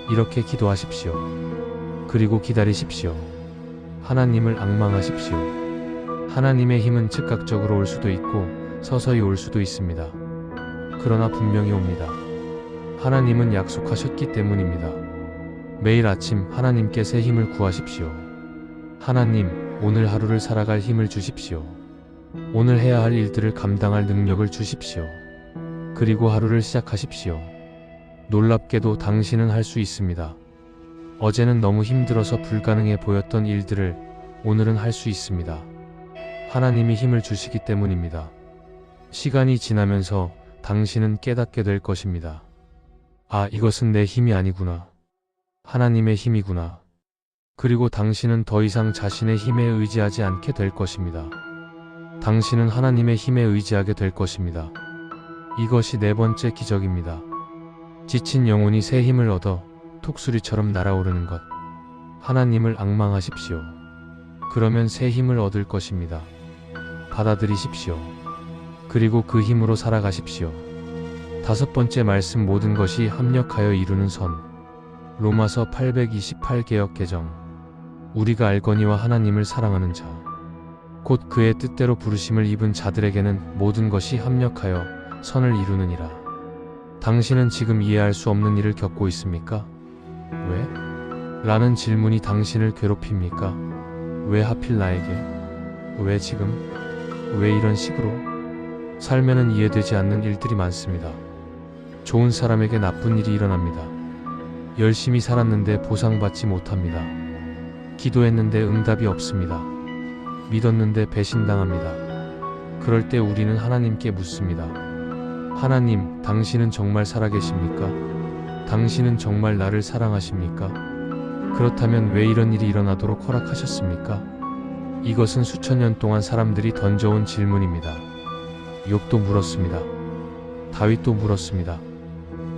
이렇게 기도하십시오. 그리고 기다리십시오. 하나님을 앙망하십시오. 하나님의 힘은 즉각적으로 올 수도 있고 서서히 올 수도 있습니다. 그러나 분명히 옵니다. 하나님은 약속하셨기 때문입니다. 매일 아침 하나님께 새 힘을 구하십시오. 하나님, 오늘 하루를 살아갈 힘을 주십시오. 오늘 해야 할 일들을 감당할 능력을 주십시오. 그리고 하루를 시작하십시오. 놀랍게도 당신은 할 수 있습니다. 어제는 너무 힘들어서 불가능해 보였던 일들을 오늘은 할 수 있습니다. 하나님이 힘을 주시기 때문입니다. 시간이 지나면서 당신은 깨닫게 될 것입니다. 아, 이것은 내 힘이 아니구나. 하나님의 힘이구나. 그리고 당신은 더 이상 자신의 힘에 의지하지 않게 될 것입니다. 당신은 하나님의 힘에 의지하게 될 것입니다. 이것이 네 번째 기적입니다. 지친 영혼이 새 힘을 얻어 독수리처럼 날아오르는 것. 하나님을 앙망하십시오. 그러면 새 힘을 얻을 것입니다. 받아들이십시오. 그리고 그 힘으로 살아가십시오. 5번째 말씀, 모든 것이 합력하여 이루는 선. 로마서 828개역 개정. 우리가 알거니와 하나님을 사랑하는 자, 곧 그의 뜻대로 부르심을 입은 자들에게는 모든 것이 합력하여 선을 이루느니라. 당신은 지금 이해할 수 없는 일을 겪고 있습니까? 왜? 라는 질문이 당신을 괴롭힙니까? 왜 하필 나에게? 왜 지금? 왜 이런 식으로? 살면은 이해되지 않는 일들이 많습니다. 좋은 사람에게 나쁜 일이 일어납니다. 열심히 살았는데 보상받지 못합니다. 기도했는데 응답이 없습니다. 믿었는데 배신당합니다. 그럴 때 우리는 하나님께 묻습니다. 하나님, 당신은 정말 살아계십니까? 당신은 정말 나를 사랑하십니까? 그렇다면 왜 이런 일이 일어나도록 허락하셨습니까? 이것은 수천 년 동안 사람들이 던져온 질문입니다. 욥도 물었습니다. 다윗도 물었습니다.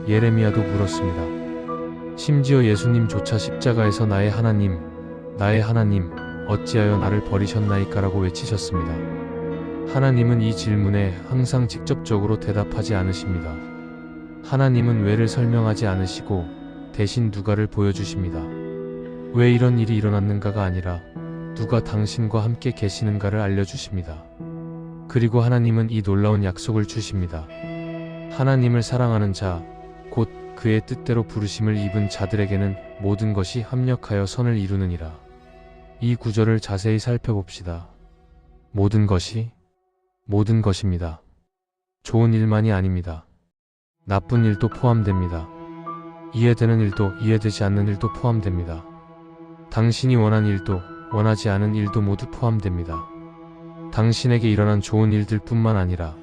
예레미야도 물었습니다. 심지어 예수님조차 십자가에서 나의 하나님, 어찌하여 나를 버리셨나이까라고 외치셨습니다. 하나님은 이 질문에 항상 직접적으로 대답하지 않으십니다. 하나님은 왜를 설명하지 않으시고 대신 누가를 보여주십니다. 왜 이런 일이 일어났는가가 아니라 누가 당신과 함께 계시는가를 알려주십니다. 그리고 하나님은 이 놀라운 약속을 주십니다. 하나님을 사랑하는 자, 곧 그의 뜻대로 부르심을 입은 자들에게는 모든 것이 합력하여 선을 이루느니라. 이 구절을 자세히 살펴봅시다. 모든 것입니다. 좋은 일만이 아닙니다. 나쁜 일도 포함됩니다. 이해되는 일도 이해되지 않는 일도 포함됩니다. 당신이 원한 일도 원하지 않은 일도 모두 포함됩니다. 당신에게 일어난 좋은 일들 뿐만 아니라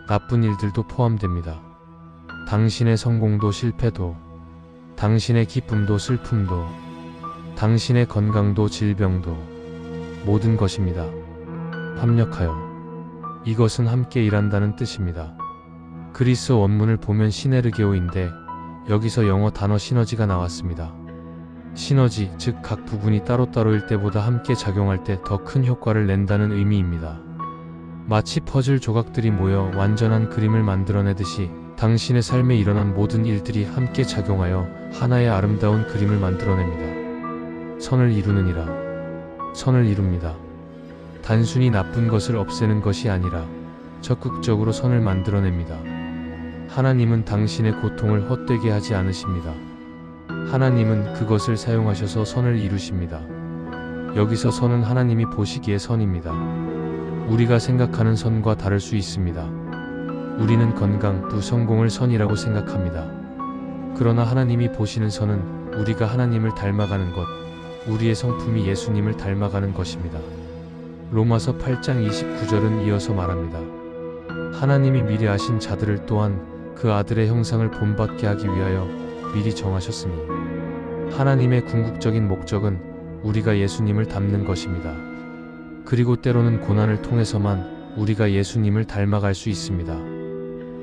나쁜 일들도 포함됩니다. 당신의 성공도 실패도, 당신의 기쁨도 슬픔도, 당신의 건강도 질병도, 모든 것입니다. 합력하여. 이것은 함께 일한다는 뜻입니다. 그리스 원문을 보면 시네르게오인데 여기서 영어 단어 시너지가 나왔습니다. 시너지, 즉 각 부분이 따로따로일 때보다 함께 작용할 때 더 큰 효과를 낸다는 의미입니다. 마치 퍼즐 조각들이 모여 완전한 그림을 만들어내듯이 당신의 삶에 일어난 모든 일들이 함께 작용하여 하나의 아름다운 그림을 만들어냅니다. 선을 이루느니라. 선을 이룹니다. 단순히 나쁜 것을 없애는 것이 아니라 적극적으로 선을 만들어냅니다. 하나님은 당신의 고통을 헛되게 하지 않으십니다. 하나님은 그것을 사용하셔서 선을 이루십니다. 여기서 선은 하나님이 보시기에 선입니다. 우리가 생각하는 선과 다를 수 있습니다. 우리는 건강, 성공을 선이라고 생각합니다. 그러나 하나님이 보시는 선은 우리가 하나님을 닮아가는 것, 우리의 성품이 예수님을 닮아가는 것입니다. 로마서 8장 29절은 이어서 말합니다. 하나님이 미리 아신 자들을 또한 그 아들의 형상을 본받게 하기 위하여 미리 정하셨으니. 하나님의 궁극적인 목적은 우리가 예수님을 닮는 것입니다. 그리고 때로는 고난을 통해서만 우리가 예수님을 닮아갈 수 있습니다.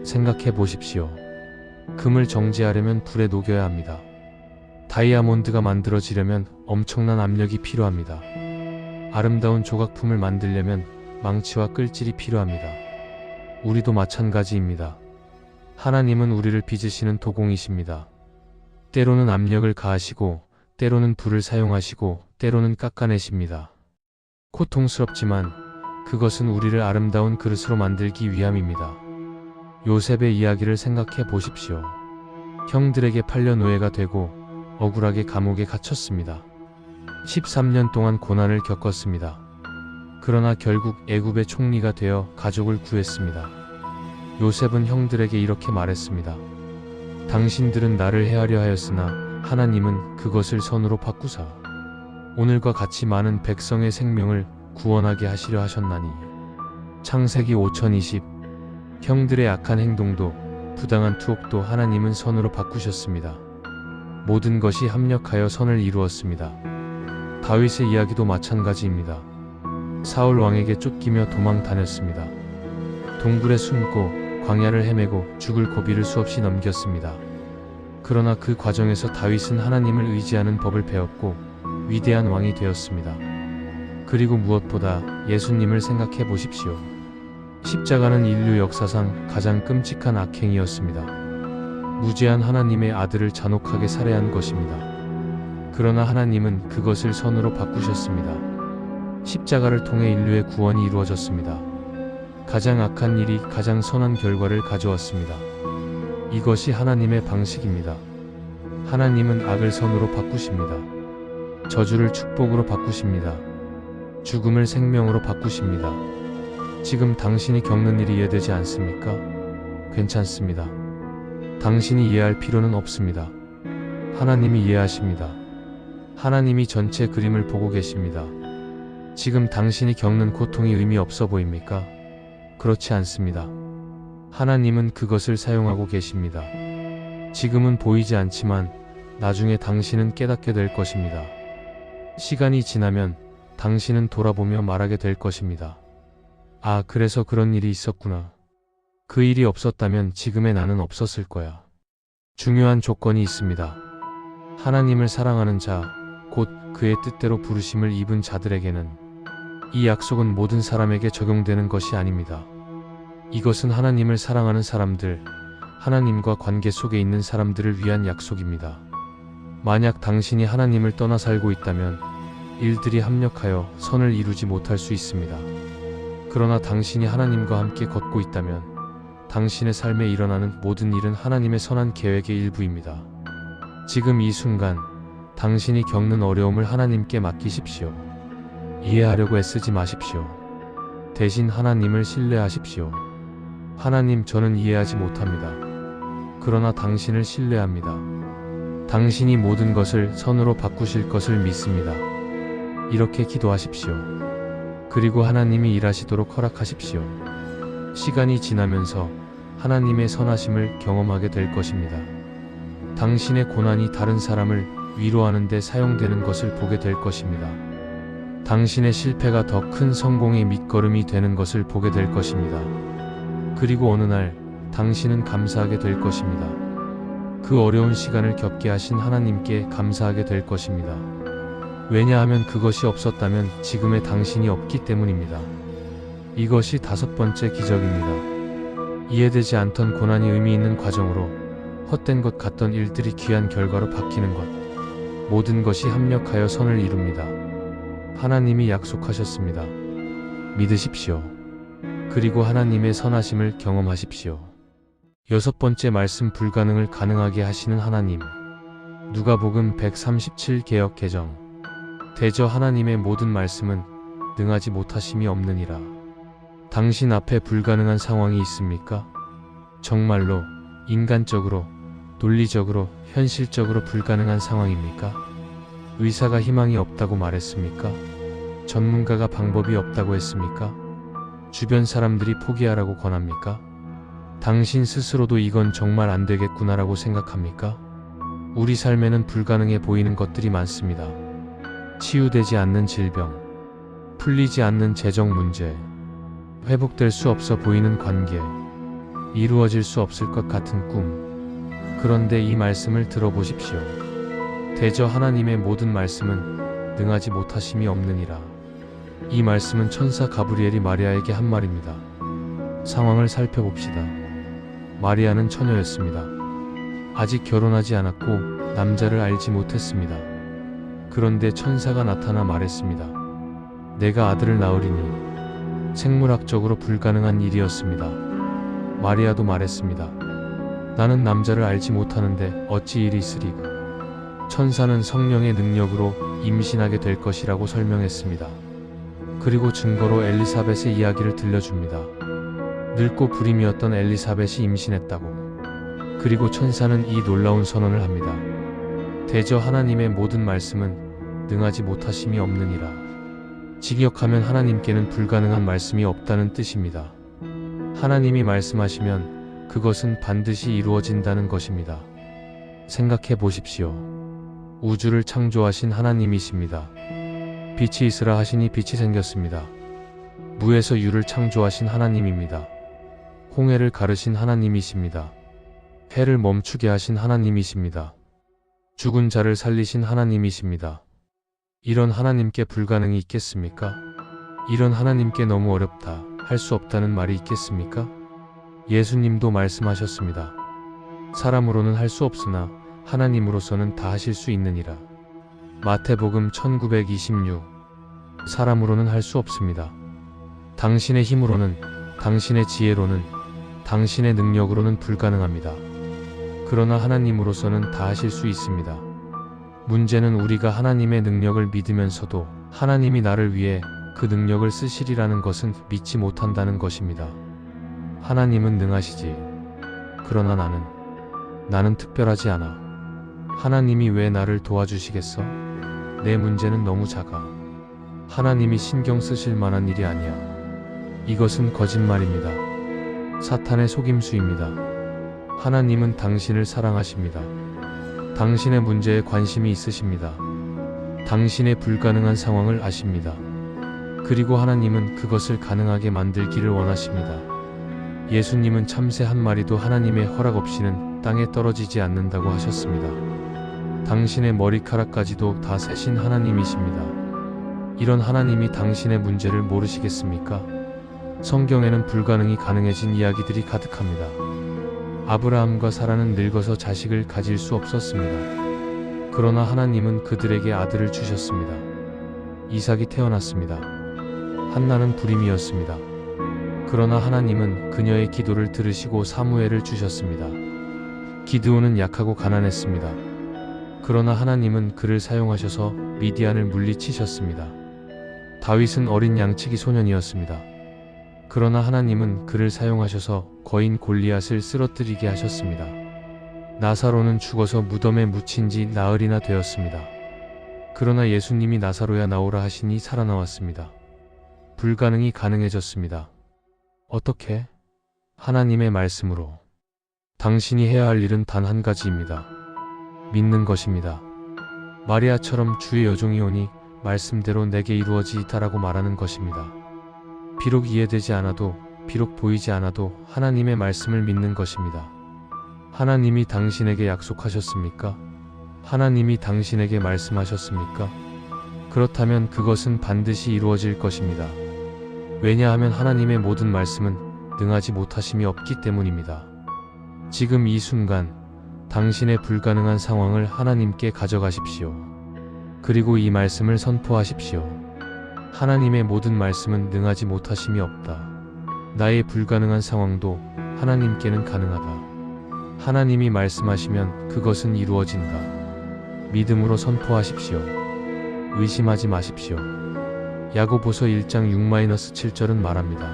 생각해 보십시오. 금을 정제하려면 불에 녹여야 합니다. 다이아몬드가 만들어지려면 엄청난 압력이 필요합니다. 아름다운 조각품을 만들려면 망치와 끌질이 필요합니다. 우리도 마찬가지입니다. 하나님은 우리를 빚으시는 도공이십니다. 때로는 압력을 가하시고, 때로는 불을 사용하시고, 때로는 깎아내십니다. 고통스럽지만 그것은 우리를 아름다운 그릇으로 만들기 위함입니다. 요셉의 이야기를 생각해 보십시오. 형들에게 팔려 노예가 되고 억울하게 감옥에 갇혔습니다. 13년 동안 고난을 겪었습니다. 그러나 결국 애굽의 총리가 되어 가족을 구했습니다. 요셉은 형들에게 이렇게 말했습니다. 당신들은 나를 해하려 하였으나 하나님은 그것을 선으로 바꾸사 오늘과 같이 많은 백성의 생명을 구원하게 하시려 하셨나니. 창세기 5020. 형들의 악한 행동도 부당한 투옥도 하나님은 선으로 바꾸셨습니다. 모든 것이 합력하여 선을 이루었습니다. 다윗의 이야기도 마찬가지입니다. 사울 왕에게 쫓기며 도망 다녔습니다. 동굴에 숨고 광야를 헤매고 죽을 고비를 수없이 넘겼습니다. 그러나 그 과정에서 다윗은 하나님을 의지하는 법을 배웠고 위대한 왕이 되었습니다. 그리고 무엇보다 예수님을 생각해 보십시오. 십자가는 인류 역사상 가장 끔찍한 악행이었습니다. 무죄한 하나님의 아들을 잔혹하게 살해한 것입니다. 그러나 하나님은 그것을 선으로 바꾸셨습니다. 십자가를 통해 인류의 구원이 이루어졌습니다. 가장 악한 일이 가장 선한 결과를 가져왔습니다. 이것이 하나님의 방식입니다. 하나님은 악을 선으로 바꾸십니다. 저주를 축복으로 바꾸십니다. 죽음을 생명으로 바꾸십니다. 지금 당신이 겪는 일이 이해되지 않습니까? 괜찮습니다. 당신이 이해할 필요는 없습니다. 하나님이 이해하십니다. 하나님이 전체 그림을 보고 계십니다. 지금 당신이 겪는 고통이 의미 없어 보입니까? 그렇지 않습니다. 하나님은 그것을 사용하고 계십니다. 지금은 보이지 않지만 나중에 당신은 깨닫게 될 것입니다. 시간이 지나면 당신은 돌아보며 말하게 될 것입니다. 아, 그래서 그런 일이 있었구나. 그 일이 없었다면 지금의 나는 없었을 거야. 중요한 조건이 있습니다. 하나님을 사랑하는 자, 곧 그의 뜻대로 부르심을 입은 자들에게는 이 약속은 모든 사람에게 적용되는 것이 아닙니다. 이것은 하나님을 사랑하는 사람들, 하나님과 관계 속에 있는 사람들을 위한 약속입니다. 만약 당신이 하나님을 떠나 살고 있다면 일들이 합력하여 선을 이루지 못할 수 있습니다. 그러나 당신이 하나님과 함께 걷고 있다면 당신의 삶에 일어나는 모든 일은 하나님의 선한 계획의 일부입니다. 지금 이 순간 당신이 겪는 어려움을 하나님께 맡기십시오. 이해하려고 애쓰지 마십시오. 대신 하나님을 신뢰하십시오. 하나님, 저는 이해하지 못합니다. 그러나 당신을 신뢰합니다. 당신이 모든 것을 선으로 바꾸실 것을 믿습니다. 이렇게 기도하십시오. 그리고 하나님이 일하시도록 허락하십시오. 시간이 지나면서 하나님의 선하심을 경험하게 될 것입니다. 당신의 고난이 다른 사람을 위로하는 데 사용되는 것을 보게 될 것입니다. 당신의 실패가 더 큰 성공의 밑거름이 되는 것을 보게 될 것입니다. 그리고 어느 날 당신은 감사하게 될 것입니다. 그 어려운 시간을 겪게 하신 하나님께 감사하게 될 것입니다. 왜냐하면 그것이 없었다면 지금의 당신이 없기 때문입니다. 이것이 5번째 기적입니다. 이해되지 않던 고난이 의미 있는 과정으로 헛된 것 같던 일들이 귀한 결과로 바뀌는 것. 모든 것이 합력하여 선을 이룹니다. 하나님이 약속하셨습니다. 믿으십시오. 그리고 하나님의 선하심을 경험하십시오. 6번째 말씀, 불가능을 가능하게 하시는 하나님. 누가복음 137 개역 개정. 대저 하나님의 모든 말씀은 능하지 못하심이 없느니라. 당신 앞에 불가능한 상황이 있습니까? 정말로 인간적으로, 논리적으로, 현실적으로 불가능한 상황입니까? 의사가 희망이 없다고 말했습니까? 전문가가 방법이 없다고 했습니까? 주변 사람들이 포기하라고 권합니까? 당신 스스로도 이건 정말 안 되겠구나라고 생각합니까? 우리 삶에는 불가능해 보이는 것들이 많습니다. 치유되지 않는 질병, 풀리지 않는 재정 문제, 회복될 수 없어 보이는 관계, 이루어질 수 없을 것 같은 꿈. 그런데 이 말씀을 들어보십시오. 대저 하나님의 모든 말씀은 능하지 못하심이 없느니라. 이 말씀은 천사 가브리엘이 마리아에게 한 말입니다. 상황을 살펴봅시다. 마리아는 처녀였습니다. 아직 결혼하지 않았고 남자를 알지 못했습니다. 그런데 천사가 나타나 말했습니다. 내가 아들을 낳으리니. 생물학적으로 불가능한 일이었습니다. 마리아도 말했습니다. 나는 남자를 알지 못하는데 어찌 일이 있으리까. 천사는 성령의 능력으로 임신하게 될 것이라고 설명했습니다. 그리고 증거로 엘리사벳의 이야기를 들려줍니다. 늙고 불임이었던 엘리사벳이 임신했다고. 그리고 천사는 이 놀라운 선언을 합니다. 대저 하나님의 모든 말씀은 능하지 못하심이 없느니라. 직역하면 하나님께는 불가능한 말씀이 없다는 뜻입니다. 하나님이 말씀하시면 그것은 반드시 이루어진다는 것입니다. 생각해 보십시오. 우주를 창조하신 하나님이십니다. 빛이 있으라 하시니 빛이 생겼습니다. 무에서 유를 창조하신 하나님입니다. 홍해를 가르신 하나님이십니다. 해를 멈추게 하신 하나님이십니다. 죽은 자를 살리신 하나님이십니다. 이런 하나님께 불가능이 있겠습니까? 이런 하나님께 너무 어렵다. 할 수 없다는 말이 있겠습니까? 예수님도 말씀하셨습니다. 사람으로는 할 수 없으나 하나님으로서는 다 하실 수 있느니라. 마태복음 1926. 사람으로는 할 수 없습니다. 당신의 힘으로는, 당신의 지혜로는, 당신의 능력으로는 불가능합니다. 그러나 하나님으로서는 다 하실 수 있습니다. 문제는 우리가 하나님의 능력을 믿으면서도 하나님이 나를 위해 그 능력을 쓰시리라는 것은 믿지 못한다는 것입니다. 하나님은 능하시지. 그러나 나는 특별하지 않아. 하나님이 왜 나를 도와주시겠어? 내 문제는 너무 작아. 하나님이 신경 쓰실 만한 일이 아니야. 이것은 거짓말입니다. 사탄의 속임수입니다. 하나님은 당신을 사랑하십니다. 당신의 문제에 관심이 있으십니다. 당신의 불가능한 상황을 아십니다. 그리고 하나님은 그것을 가능하게 만들기를 원하십니다. 예수님은 참새 한 마리도 하나님의 허락 없이는 땅에 떨어지지 않는다고 하셨습니다. 당신의 머리카락까지도 다 세신 하나님이십니다. 이런 하나님이 당신의 문제를 모르시겠습니까? 성경에는 불가능이 가능해진 이야기들이 가득합니다. 아브라함과 사라는 늙어서 자식을 가질 수 없었습니다. 그러나 하나님은 그들에게 아들을 주셨습니다. 이삭이 태어났습니다. 한나는 불임이었습니다. 그러나 하나님은 그녀의 기도를 들으시고 사무엘을 주셨습니다. 기드온은 약하고 가난했습니다. 그러나 하나님은 그를 사용하셔서 미디안을 물리치셨습니다. 다윗은 어린 양치기 소년이었습니다. 그러나 하나님은 그를 사용하셔서 거인 골리앗을 쓰러뜨리게 하셨습니다. 나사로는 죽어서 무덤에 묻힌 지 나흘이나 되었습니다. 그러나 예수님이 나사로야 나오라 하시니 살아나왔습니다. 불가능이 가능해졌습니다. 어떻게? 하나님의 말씀으로. 당신이 해야 할 일은 단 한 가지입니다. 믿는 것입니다. 마리아처럼 주의 여종이 오니 말씀대로 내게 이루어지이다라고 말하는 것입니다. 비록 이해되지 않아도, 비록 보이지 않아도 하나님의 말씀을 믿는 것입니다. 하나님이 당신에게 약속하셨습니까? 하나님이 당신에게 말씀하셨습니까? 그렇다면 그것은 반드시 이루어질 것입니다. 왜냐하면 하나님의 모든 말씀은 능하지 못하심이 없기 때문입니다. 지금 이 순간 당신의 불가능한 상황을 하나님께 가져가십시오. 그리고 이 말씀을 선포하십시오. 하나님의 모든 말씀은 능하지 못하심이 없다. 나의 불가능한 상황도 하나님께는 가능하다. 하나님이 말씀하시면 그것은 이루어진다. 믿음으로 선포하십시오. 의심하지 마십시오. 야고보서 1장 6-7절은 말합니다.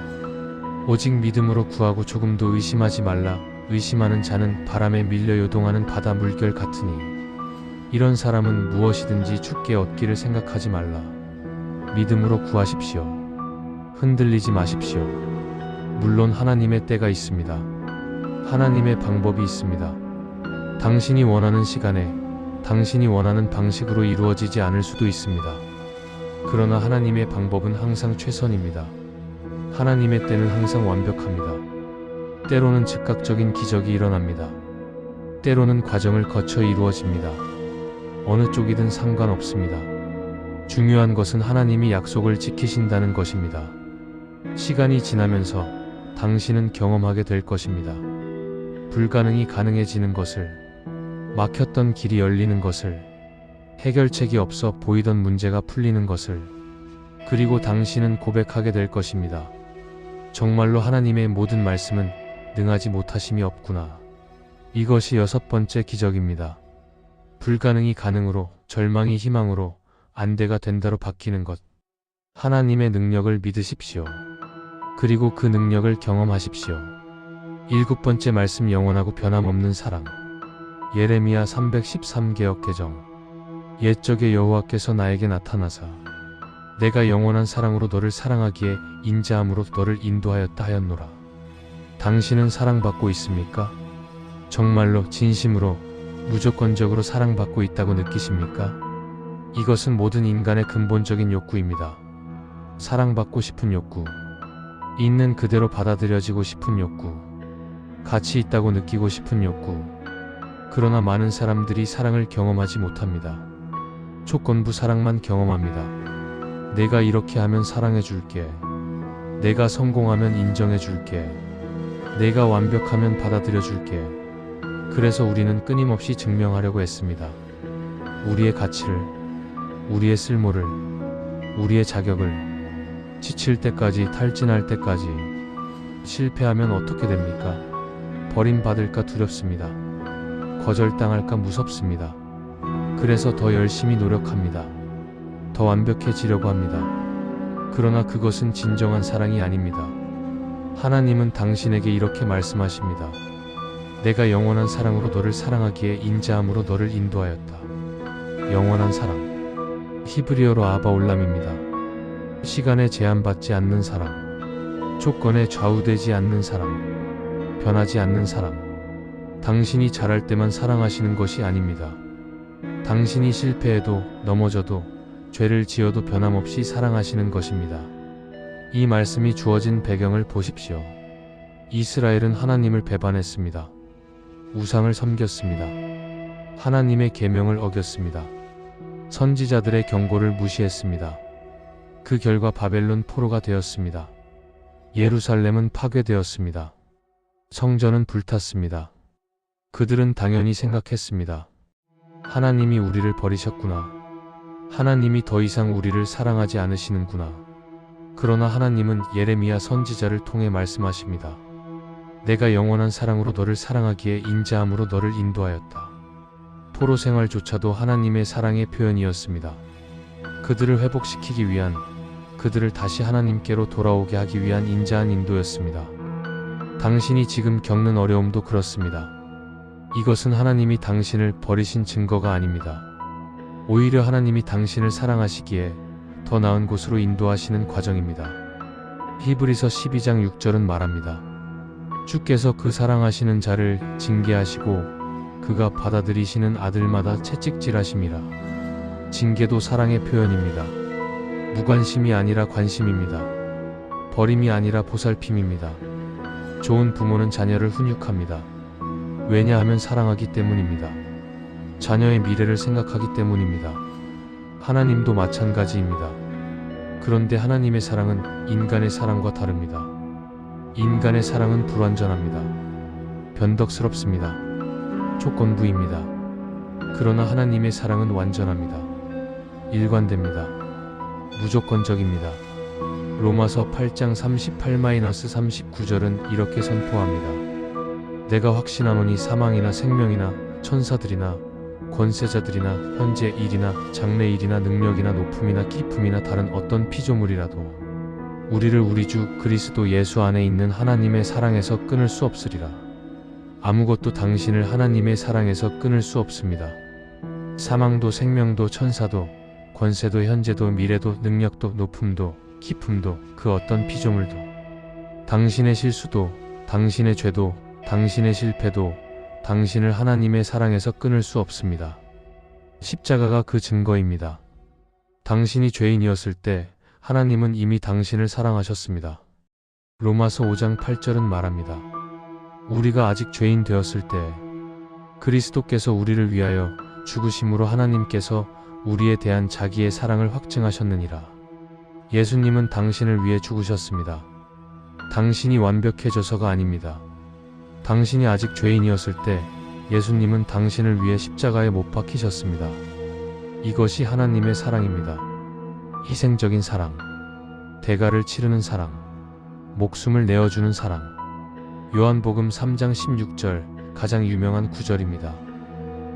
오직 믿음으로 구하고 조금도 의심하지 말라. 의심하는 자는 바람에 밀려 요동하는 바다 물결 같으니 이런 사람은 무엇이든지 주께 얻기를 생각하지 말라. 믿음으로 구하십시오. 흔들리지 마십시오. 물론 하나님의 때가 있습니다. 하나님의 방법이 있습니다. 당신이 원하는 시간에, 당신이 원하는 방식으로 이루어지지 않을 수도 있습니다. 그러나 하나님의 방법은 항상 최선입니다. 하나님의 때는 항상 완벽합니다. 때로는 즉각적인 기적이 일어납니다. 때로는 과정을 거쳐 이루어집니다. 어느 쪽이든 상관없습니다. 중요한 것은 하나님이 약속을 지키신다는 것입니다. 시간이 지나면서 당신은 경험하게 될 것입니다. 불가능이 가능해지는 것을, 막혔던 길이 열리는 것을, 해결책이 없어 보이던 문제가 풀리는 것을, 그리고 당신은 고백하게 될 것입니다. 정말로 하나님의 모든 말씀은 능하지 못하심이 없구나. 이것이 6번째 기적입니다. 불가능이 가능으로, 절망이 희망으로, 안돼가 된다로 바뀌는 것. 하나님의 능력을 믿으십시오. 그리고 그 능력을 경험하십시오. 7번째 말씀, 영원하고 변함없는 사랑. 예레미야 313개역 개정. 옛적에 여호와께서 나에게 나타나사 내가 영원한 사랑으로 너를 사랑하기에 인자함으로 너를 인도하였다 하였노라. 당신은 사랑받고 있습니까? 정말로 진심으로 무조건적으로 사랑받고 있다고 느끼십니까? 이것은 모든 인간의 근본적인 욕구입니다. 사랑받고 싶은 욕구, 있는 그대로 받아들여지고 싶은 욕구, 가치 있다고 느끼고 싶은 욕구. 그러나 많은 사람들이 사랑을 경험하지 못합니다. 조건부 사랑만 경험합니다. 내가 이렇게 하면 사랑해 줄게. 내가 성공하면 인정해 줄게. 내가 완벽하면 받아들여 줄게. 그래서 우리는 끊임없이 증명하려고 했습니다. 우리의 가치를, 우리의 쓸모를, 우리의 자격을, 지칠 때까지, 탈진할 때까지. 실패하면 어떻게 됩니까? 버림받을까 두렵습니다. 거절당할까 무섭습니다. 그래서 더 열심히 노력합니다. 더 완벽해지려고 합니다. 그러나 그것은 진정한 사랑이 아닙니다. 하나님은 당신에게 이렇게 말씀하십니다. 내가 영원한 사랑으로 너를 사랑하기에 인자함으로 너를 인도하였다. 영원한 사랑. 히브리어로 아바올람입니다. 시간에 제한받지 않는 사랑. 조건에 좌우되지 않는 사랑. 변하지 않는 사랑. 당신이 잘할 때만 사랑하시는 것이 아닙니다. 당신이 실패해도 넘어져도 죄를 지어도 변함없이 사랑하시는 것입니다. 이 말씀이 주어진 배경을 보십시오. 이스라엘은 하나님을 배반했습니다. 우상을 섬겼습니다. 하나님의 계명을 어겼습니다. 선지자들의 경고를 무시했습니다. 그 결과 바벨론 포로가 되었습니다. 예루살렘은 파괴되었습니다. 성전은 불탔습니다. 그들은 당연히 생각했습니다. 하나님이 우리를 버리셨구나. 하나님이 더 이상 우리를 사랑하지 않으시는구나. 그러나 하나님은 예레미야 선지자를 통해 말씀하십니다. 내가 영원한 사랑으로 너를 사랑하기에 인자함으로 너를 인도하였다. 포로 생활조차도 하나님의 사랑의 표현이었습니다. 그들을 회복시키기 위한, 그들을 다시 하나님께로 돌아오게 하기 위한 인자한 인도였습니다. 당신이 지금 겪는 어려움도 그렇습니다. 이것은 하나님이 당신을 버리신 증거가 아닙니다. 오히려 하나님이 당신을 사랑하시기에 더 나은 곳으로 인도하시는 과정입니다. 히브리서 12장 6절은 말합니다. 주께서 그 사랑하시는 자를 징계하시고 그가 받아들이시는 아들마다 채찍질하심이라. 징계도 사랑의 표현입니다. 무관심이 아니라 관심입니다. 버림이 아니라 보살핌입니다. 좋은 부모는 자녀를 훈육합니다. 왜냐하면 사랑하기 때문입니다. 자녀의 미래를 생각하기 때문입니다. 하나님도 마찬가지입니다. 그런데 하나님의 사랑은 인간의 사랑과 다릅니다. 인간의 사랑은 불완전합니다. 변덕스럽습니다. 조건부입니다. 그러나 하나님의 사랑은 완전합니다. 일관됩니다. 무조건적입니다. 로마서 8장 38-39절은 이렇게 선포합니다. 내가 확신하노니 사망이나 생명이나 천사들이나 권세자들이나 현재 일이나 장래 일이나 능력이나 높음이나 깊음이나 다른 어떤 피조물이라도 우리를 우리 주 그리스도 예수 안에 있는 하나님의 사랑에서 끊을 수 없으리라. 아무것도 당신을 하나님의 사랑에서 끊을 수 없습니다. 사망도 생명도 천사도 권세도 현재도 미래도 능력도 높음도 깊음도 그 어떤 피조물도 당신의 실수도 당신의 죄도 당신의 실패도 당신을 하나님의 사랑에서 끊을 수 없습니다. 십자가가 그 증거입니다. 당신이 죄인이었을 때 하나님은 이미 당신을 사랑하셨습니다. 로마서 5장 8절은 말합니다. 우리가 아직 죄인 되었을 때 그리스도께서 우리를 위하여 죽으심으로 하나님께서 우리에 대한 자기의 사랑을 확증하셨느니라. 예수님은 당신을 위해 죽으셨습니다. 당신이 완벽해져서가 아닙니다. 당신이 아직 죄인이었을 때 예수님은 당신을 위해 십자가에 못 박히셨습니다. 이것이 하나님의 사랑입니다. 희생적인 사랑, 대가를 치르는 사랑, 목숨을 내어주는 사랑. 요한복음 3장 16절, 가장 유명한 구절입니다.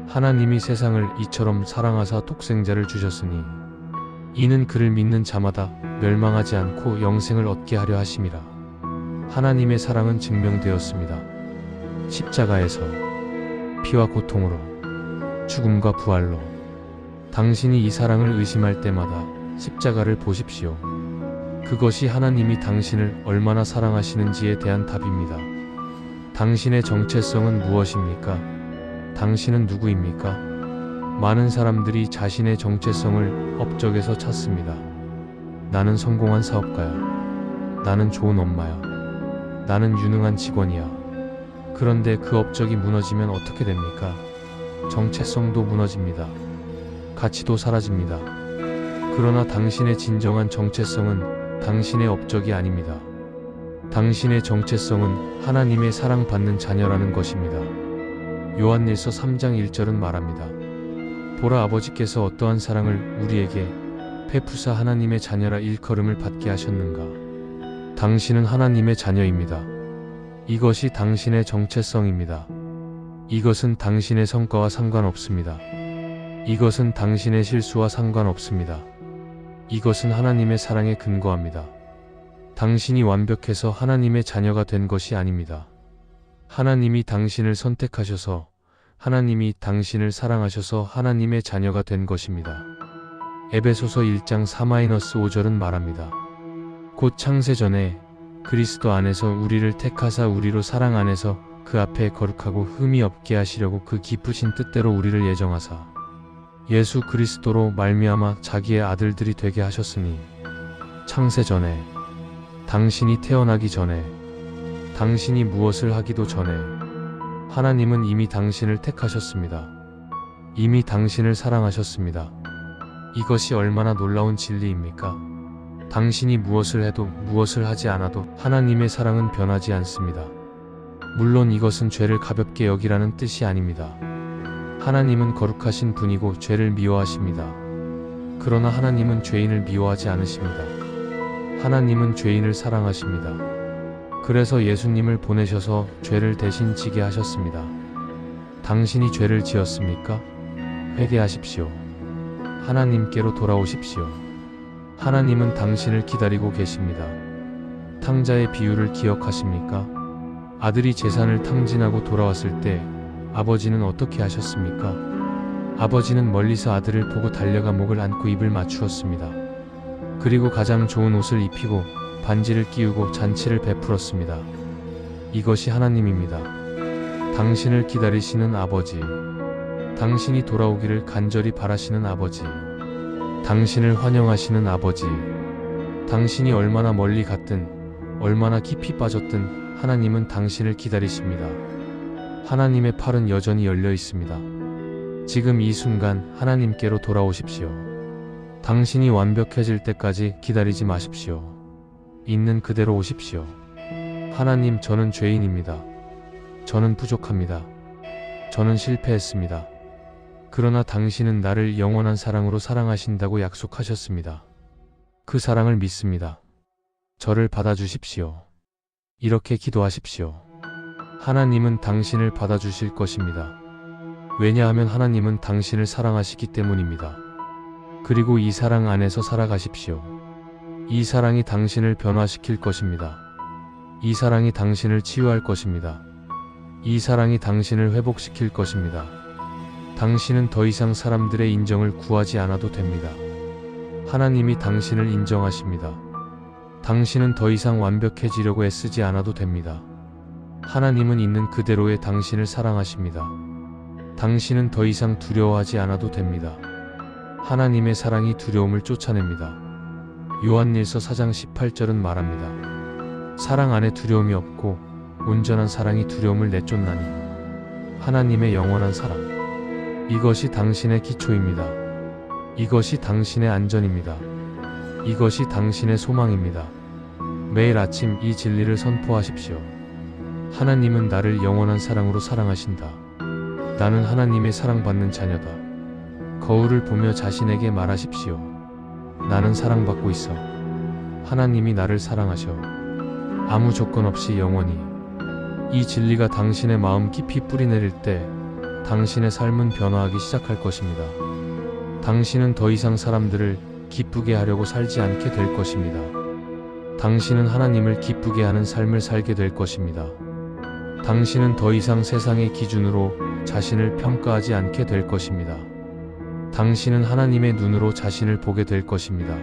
하나님이 세상을 이처럼 사랑하사 독생자를 주셨으니 이는 그를 믿는 자마다 멸망하지 않고 영생을 얻게 하려 하심이라. 하나님의 사랑은 증명되었습니다. 십자가에서, 피와 고통으로, 죽음과 부활로. 당신이 이 사랑을 의심할 때마다 십자가를 보십시오. 그것이 하나님이 당신을 얼마나 사랑하시는지에 대한 답입니다. 당신의 정체성은 무엇입니까? 당신은 누구입니까? 많은 사람들이 자신의 정체성을 업적에서 찾습니다. 나는 성공한 사업가야. 나는 좋은 엄마야. 나는 유능한 직원이야. 그런데 그 업적이 무너지면 어떻게 됩니까? 정체성도 무너집니다. 가치도 사라집니다. 그러나 당신의 진정한 정체성은 당신의 업적이 아닙니다. 당신의 정체성은 하나님의 사랑받는 자녀라는 것입니다. 요한일서 3장 1절은 말합니다. 보라, 아버지께서 어떠한 사랑을 우리에게 베푸사 하나님의 자녀라 일컬음을 받게 하셨는가. 당신은 하나님의 자녀입니다. 이것이 당신의 정체성입니다. 이것은 당신의 성과와 상관없습니다. 이것은 당신의 실수와 상관없습니다. 이것은 하나님의 사랑에 근거합니다. 당신이 완벽해서 하나님의 자녀가 된 것이 아닙니다. 하나님이 당신을 선택하셔서, 하나님이 당신을 사랑하셔서 하나님의 자녀가 된 것입니다. 에베소서 1장 4-5절은 말합니다. 곧 창세전에 그리스도 안에서 우리를 택하사 우리로 사랑 안에서 그 앞에 거룩하고 흠이 없게 하시려고 그 기쁘신 뜻대로 우리를 예정하사 예수 그리스도로 말미암아 자기의 아들들이 되게 하셨으니, 창세전에, 당신이 태어나기 전에, 당신이 무엇을 하기도 전에 하나님은 이미 당신을 택하셨습니다. 이미 당신을 사랑하셨습니다. 이것이 얼마나 놀라운 진리입니까? 당신이 무엇을 해도 무엇을 하지 않아도 하나님의 사랑은 변하지 않습니다. 물론 이것은 죄를 가볍게 여기라는 뜻이 아닙니다. 하나님은 거룩하신 분이고 죄를 미워하십니다. 그러나 하나님은 죄인을 미워하지 않으십니다. 하나님은 죄인을 사랑하십니다. 그래서 예수님을 보내셔서 죄를 대신 지게 하셨습니다. 당신이 죄를 지었습니까? 회개하십시오. 하나님께로 돌아오십시오. 하나님은 당신을 기다리고 계십니다. 탕자의 비유를 기억하십니까? 아들이 재산을 탕진하고 돌아왔을 때 아버지는 어떻게 하셨습니까? 아버지는 멀리서 아들을 보고 달려가 목을 안고 입을 맞추었습니다. 그리고 가장 좋은 옷을 입히고 반지를 끼우고 잔치를 베풀었습니다. 이것이 하나님입니다. 당신을 기다리시는 아버지, 당신이 돌아오기를 간절히 바라시는 아버지, 당신을 환영하시는 아버지, 당신이 얼마나 멀리 갔든 얼마나 깊이 빠졌든 하나님은 당신을 기다리십니다. 하나님의 팔은 여전히 열려 있습니다. 지금 이 순간 하나님께로 돌아오십시오. 당신이 완벽해질 때까지 기다리지 마십시오. 있는 그대로 오십시오. 하나님, 저는 죄인입니다. 저는 부족합니다. 저는 실패했습니다. 그러나 당신은 나를 영원한 사랑으로 사랑하신다고 약속하셨습니다. 그 사랑을 믿습니다. 저를 받아주십시오. 이렇게 기도하십시오. 하나님은 당신을 받아주실 것입니다. 왜냐하면 하나님은 당신을 사랑하시기 때문입니다. 그리고 이 사랑 안에서 살아가십시오. 이 사랑이 당신을 변화시킬 것입니다. 이 사랑이 당신을 치유할 것입니다. 이 사랑이 당신을 회복시킬 것입니다. 당신은 더 이상 사람들의 인정을 구하지 않아도 됩니다. 하나님이 당신을 인정하십니다. 당신은 더 이상 완벽해지려고 애쓰지 않아도 됩니다. 하나님은 있는 그대로의 당신을 사랑하십니다. 당신은 더 이상 두려워하지 않아도 됩니다. 하나님의 사랑이 두려움을 쫓아냅니다. 요한일서 4장 18절은 말합니다. 사랑 안에 두려움이 없고 온전한 사랑이 두려움을 내쫓나니. 하나님의 영원한 사랑. 이것이 당신의 기초입니다. 이것이 당신의 안전입니다. 이것이 당신의 소망입니다. 매일 아침 이 진리를 선포하십시오. 하나님은 나를 영원한 사랑으로 사랑하신다. 나는 하나님의 사랑받는 자녀다. 거울을 보며 자신에게 말하십시오. 나는 사랑받고 있어. 하나님이 나를 사랑하셔. 아무 조건 없이 영원히. 이 진리가 당신의 마음 깊이 뿌리내릴 때 당신의 삶은 변화하기 시작할 것입니다. 당신은 더 이상 사람들을 기쁘게 하려고 살지 않게 될 것입니다. 당신은 하나님을 기쁘게 하는 삶을 살게 될 것입니다. 당신은 더 이상 세상의 기준으로 자신을 평가하지 않게 될 것입니다. 당신은 하나님의 눈으로 자신을 보게 될 것입니다.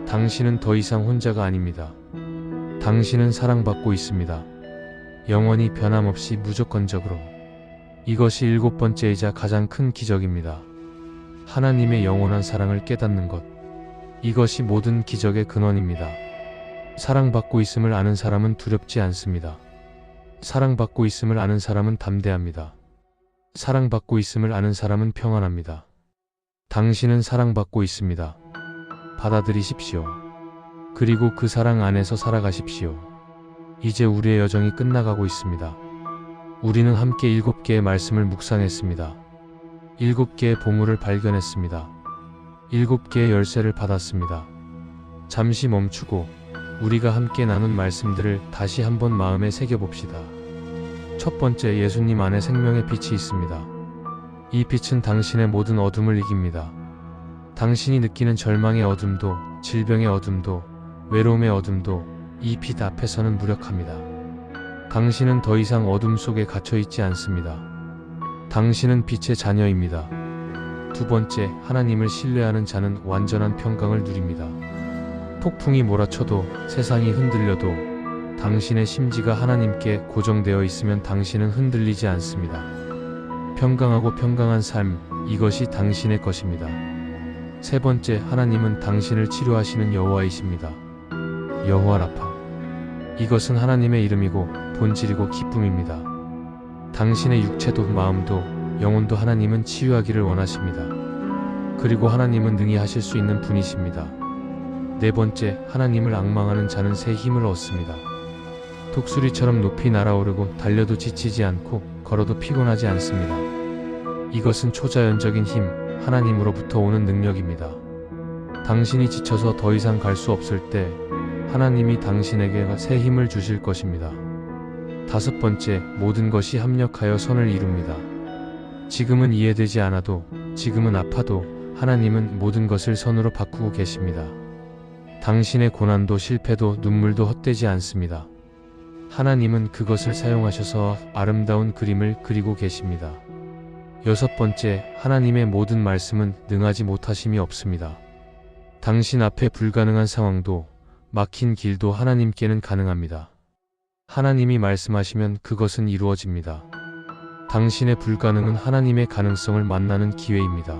당신은 더 이상 혼자가 아닙니다. 당신은 사랑받고 있습니다. 영원히 변함없이 무조건적으로. 이것이 7번째이자 가장 큰 기적입니다. 하나님의 영원한 사랑을 깨닫는 것. 이것이 모든 기적의 근원입니다. 사랑받고 있음을 아는 사람은 두렵지 않습니다. 사랑받고 있음을 아는 사람은 담대합니다. 사랑받고 있음을 아는 사람은 평안합니다. 당신은 사랑받고 있습니다. 받아들이십시오. 그리고 그 사랑 안에서 살아가십시오. 이제 우리의 여정이 끝나가고 있습니다. 우리는 함께 7개의 말씀을 묵상했습니다. 7개의 보물을 발견했습니다. 7개의 열쇠를 받았습니다. 잠시 멈추고 우리가 함께 나눈 말씀들을 다시 한번 마음에 새겨봅시다. 첫 번째, 예수님 안에 생명의 빛이 있습니다. 이 빛은 당신의 모든 어둠을 이깁니다. 당신이 느끼는 절망의 어둠도, 질병의 어둠도, 외로움의 어둠도 이 빛 앞에서는 무력합니다. 당신은 더 이상 어둠 속에 갇혀있지 않습니다. 당신은 빛의 자녀입니다. 두 번째, 하나님을 신뢰하는 자는 완전한 평강을 누립니다. 폭풍이 몰아쳐도, 세상이 흔들려도 당신의 심지가 하나님께 고정되어 있으면 당신은 흔들리지 않습니다. 평강하고 평강한 삶, 이것이 당신의 것입니다. 세 번째, 하나님은 당신을 치료하시는 여호와이십니다. 여호와 라파. 이것은 하나님의 이름이고 본질이고 기쁨입니다. 당신의 육체도 마음도 영혼도 하나님은 치유하기를 원하십니다. 그리고 하나님은 능히 하실 수 있는 분이십니다. 네 번째, 하나님을 앙망하는 자는 새 힘을 얻습니다. 독수리처럼 높이 날아오르고 달려도 지치지 않고 걸어도 피곤하지 않습니다. 이것은 초자연적인 힘, 하나님으로부터 오는 능력입니다. 당신이 지쳐서 더 이상 갈 수 없을 때 하나님이 당신에게 새 힘을 주실 것입니다. 다섯 번째, 모든 것이 합력하여 선을 이룹니다. 지금은 이해되지 않아도, 지금은 아파도 하나님은 모든 것을 선으로 바꾸고 계십니다. 당신의 고난도 실패도 눈물도 헛되지 않습니다. 하나님은 그것을 사용하셔서 아름다운 그림을 그리고 계십니다. 여섯 번째, 하나님의 모든 말씀은 능하지 못하심이 없습니다. 당신 앞에 불가능한 상황도, 막힌 길도 하나님께는 가능합니다. 하나님이 말씀하시면 그것은 이루어집니다. 당신의 불가능은 하나님의 가능성을 만나는 기회입니다.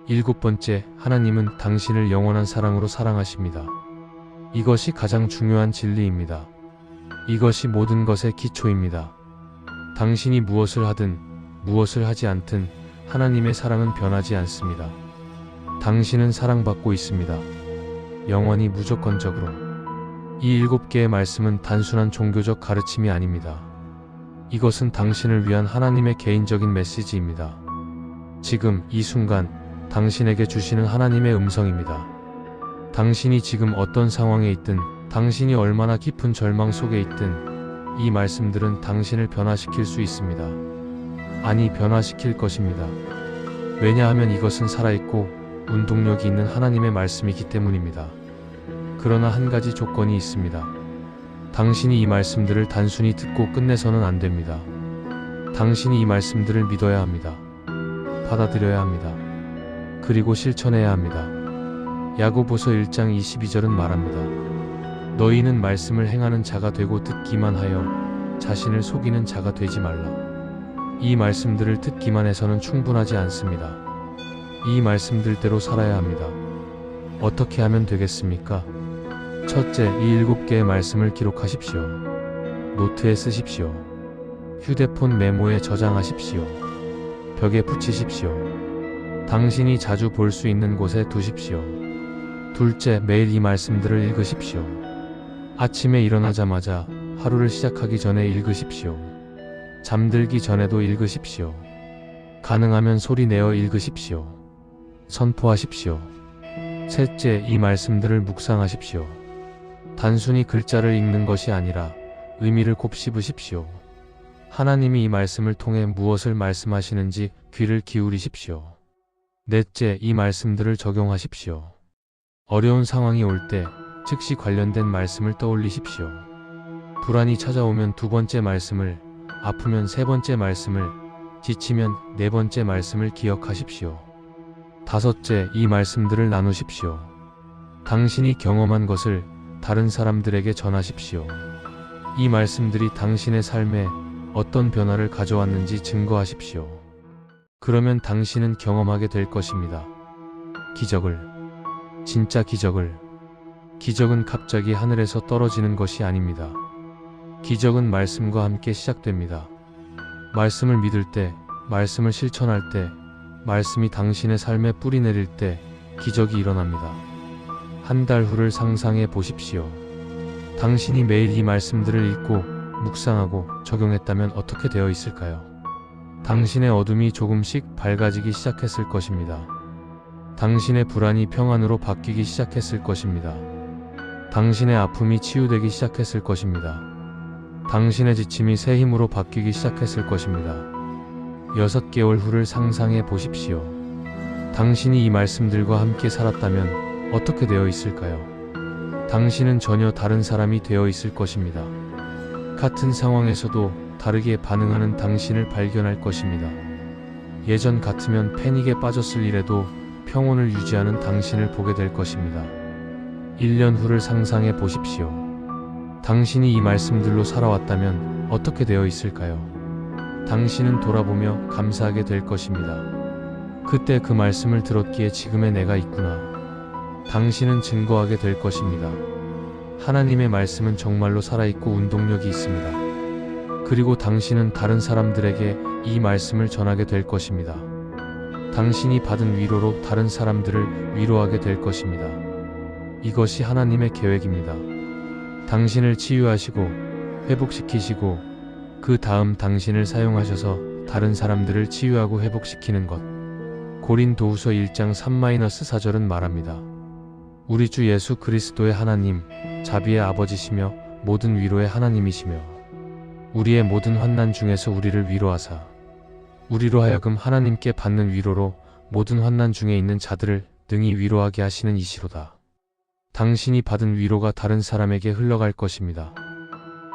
일곱 번째, 하나님은 당신을 영원한 사랑으로 사랑하십니다. 이것이 가장 중요한 진리입니다. 이것이 모든 것의 기초입니다. 당신이 무엇을 하든 무엇을 하지 않든 하나님의 사랑은 변하지 않습니다. 당신은 사랑받고 있습니다. 영원히 무조건적으로. 이 7개의 말씀은 단순한 종교적 가르침이 아닙니다. 이것은 당신을 위한 하나님의 개인적인 메시지입니다. 지금 이 순간 당신에게 주시는 하나님의 음성입니다. 당신이 지금 어떤 상황에 있든, 당신이 얼마나 깊은 절망 속에 있든 이 말씀들은 당신을 변화시킬 수 있습니다. 아니, 변화시킬 것입니다. 왜냐하면 이것은 살아있고 운동력이 있는 하나님의 말씀이기 때문입니다. 그러나 한 가지 조건이 있습니다. 당신이 이 말씀들을 단순히 듣고 끝내서는 안 됩니다. 당신이 이 말씀들을 믿어야 합니다. 받아들여야 합니다. 그리고 실천해야 합니다. 야고보서 1장 22절은 말합니다. 너희는 말씀을 행하는 자가 되고 듣기만 하여 자신을 속이는 자가 되지 말라. 이 말씀들을 듣기만 해서는 충분하지 않습니다. 이 말씀들대로 살아야 합니다. 어떻게 하면 되겠습니까? 첫째, 이 7개의 말씀을 기록하십시오. 노트에 쓰십시오. 휴대폰 메모에 저장하십시오. 벽에 붙이십시오. 당신이 자주 볼 수 있는 곳에 두십시오. 둘째, 매일 이 말씀들을 읽으십시오. 아침에 일어나자마자 하루를 시작하기 전에 읽으십시오. 잠들기 전에도 읽으십시오. 가능하면 소리 내어 읽으십시오. 선포하십시오. 셋째, 이 말씀들을 묵상하십시오. 단순히 글자를 읽는 것이 아니라 의미를 곱씹으십시오. 하나님이 이 말씀을 통해 무엇을 말씀하시는지 귀를 기울이십시오. 넷째, 이 말씀들을 적용하십시오. 어려운 상황이 올 때 즉시 관련된 말씀을 떠올리십시오. 불안이 찾아오면 두 번째 말씀을, 아프면 세 번째 말씀을, 지치면 네 번째 말씀을 기억하십시오. 다섯째, 이 말씀들을 나누십시오. 당신이 경험한 것을 다른 사람들에게 전하십시오. 이 말씀들이 당신의 삶에 어떤 변화를 가져왔는지 증거하십시오. 그러면 당신은 경험하게 될 것입니다. 기적을. 진짜 기적을. 기적은 갑자기 하늘에서 떨어지는 것이 아닙니다. 기적은 말씀과 함께 시작됩니다. 말씀을 믿을 때, 말씀을 실천할 때, 말씀이 당신의 삶에 뿌리 내릴 때 기적이 일어납니다. 한 달 후를 상상해 보십시오. 당신이 매일 이 말씀들을 읽고 묵상하고 적용했다면 어떻게 되어 있을까요? 당신의 어둠이 조금씩 밝아지기 시작했을 것입니다. 당신의 불안이 평안으로 바뀌기 시작했을 것입니다. 당신의 아픔이 치유되기 시작했을 것입니다. 당신의 지침이 새 힘으로 바뀌기 시작했을 것입니다. 6개월 후를 상상해 보십시오. 당신이 이 말씀들과 함께 살았다면 어떻게 되어 있을까요? 당신은 전혀 다른 사람이 되어 있을 것입니다. 같은 상황에서도 다르게 반응하는 당신을 발견할 것입니다. 예전 같으면 패닉에 빠졌을 일에도 평온을 유지하는 당신을 보게 될 것입니다. 1년 후를 상상해 보십시오. 당신이 이 말씀들로 살아왔다면 어떻게 되어 있을까요? 당신은 돌아보며 감사하게 될 것입니다. 그때 그 말씀을 들었기에 지금의 내가 있구나. 당신은 증거하게 될 것입니다. 하나님의 말씀은 정말로 살아있고 운동력이 있습니다. 그리고 당신은 다른 사람들에게 이 말씀을 전하게 될 것입니다. 당신이 받은 위로로 다른 사람들을 위로하게 될 것입니다. 이것이 하나님의 계획입니다. 당신을 치유하시고 회복시키시고 그 다음 당신을 사용하셔서 다른 사람들을 치유하고 회복시키는 것. 고린도후서 1장 3-4절은 말합니다. 우리 주 예수 그리스도의 하나님, 자비의 아버지시며 모든 위로의 하나님이시며 우리의 모든 환난 중에서 우리를 위로하사 우리로 하여금 하나님께 받는 위로로 모든 환난 중에 있는 자들을 능히 위로하게 하시는 이시로다. 당신이 받은 위로가 다른 사람에게 흘러갈 것입니다.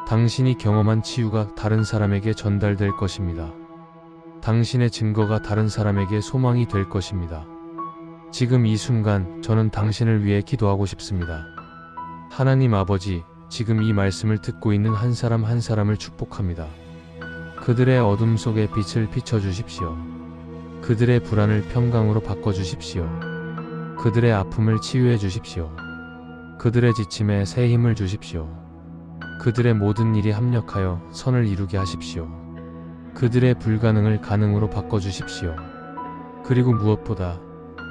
당신이 경험한 치유가 다른 사람에게 전달될 것입니다. 당신의 증거가 다른 사람에게 소망이 될 것입니다. 지금 이 순간 저는 당신을 위해 기도하고 싶습니다. 하나님 아버지, 지금 이 말씀을 듣고 있는 한 사람 한 사람을 축복합니다. 그들의 어둠 속에 빛을 비춰주십시오. 그들의 불안을 평강으로 바꿔주십시오. 그들의 아픔을 치유해 주십시오. 그들의 지침에 새 힘을 주십시오. 그들의 모든 일이 합력하여 선을 이루게 하십시오. 그들의 불가능을 가능으로 바꿔주십시오. 그리고 무엇보다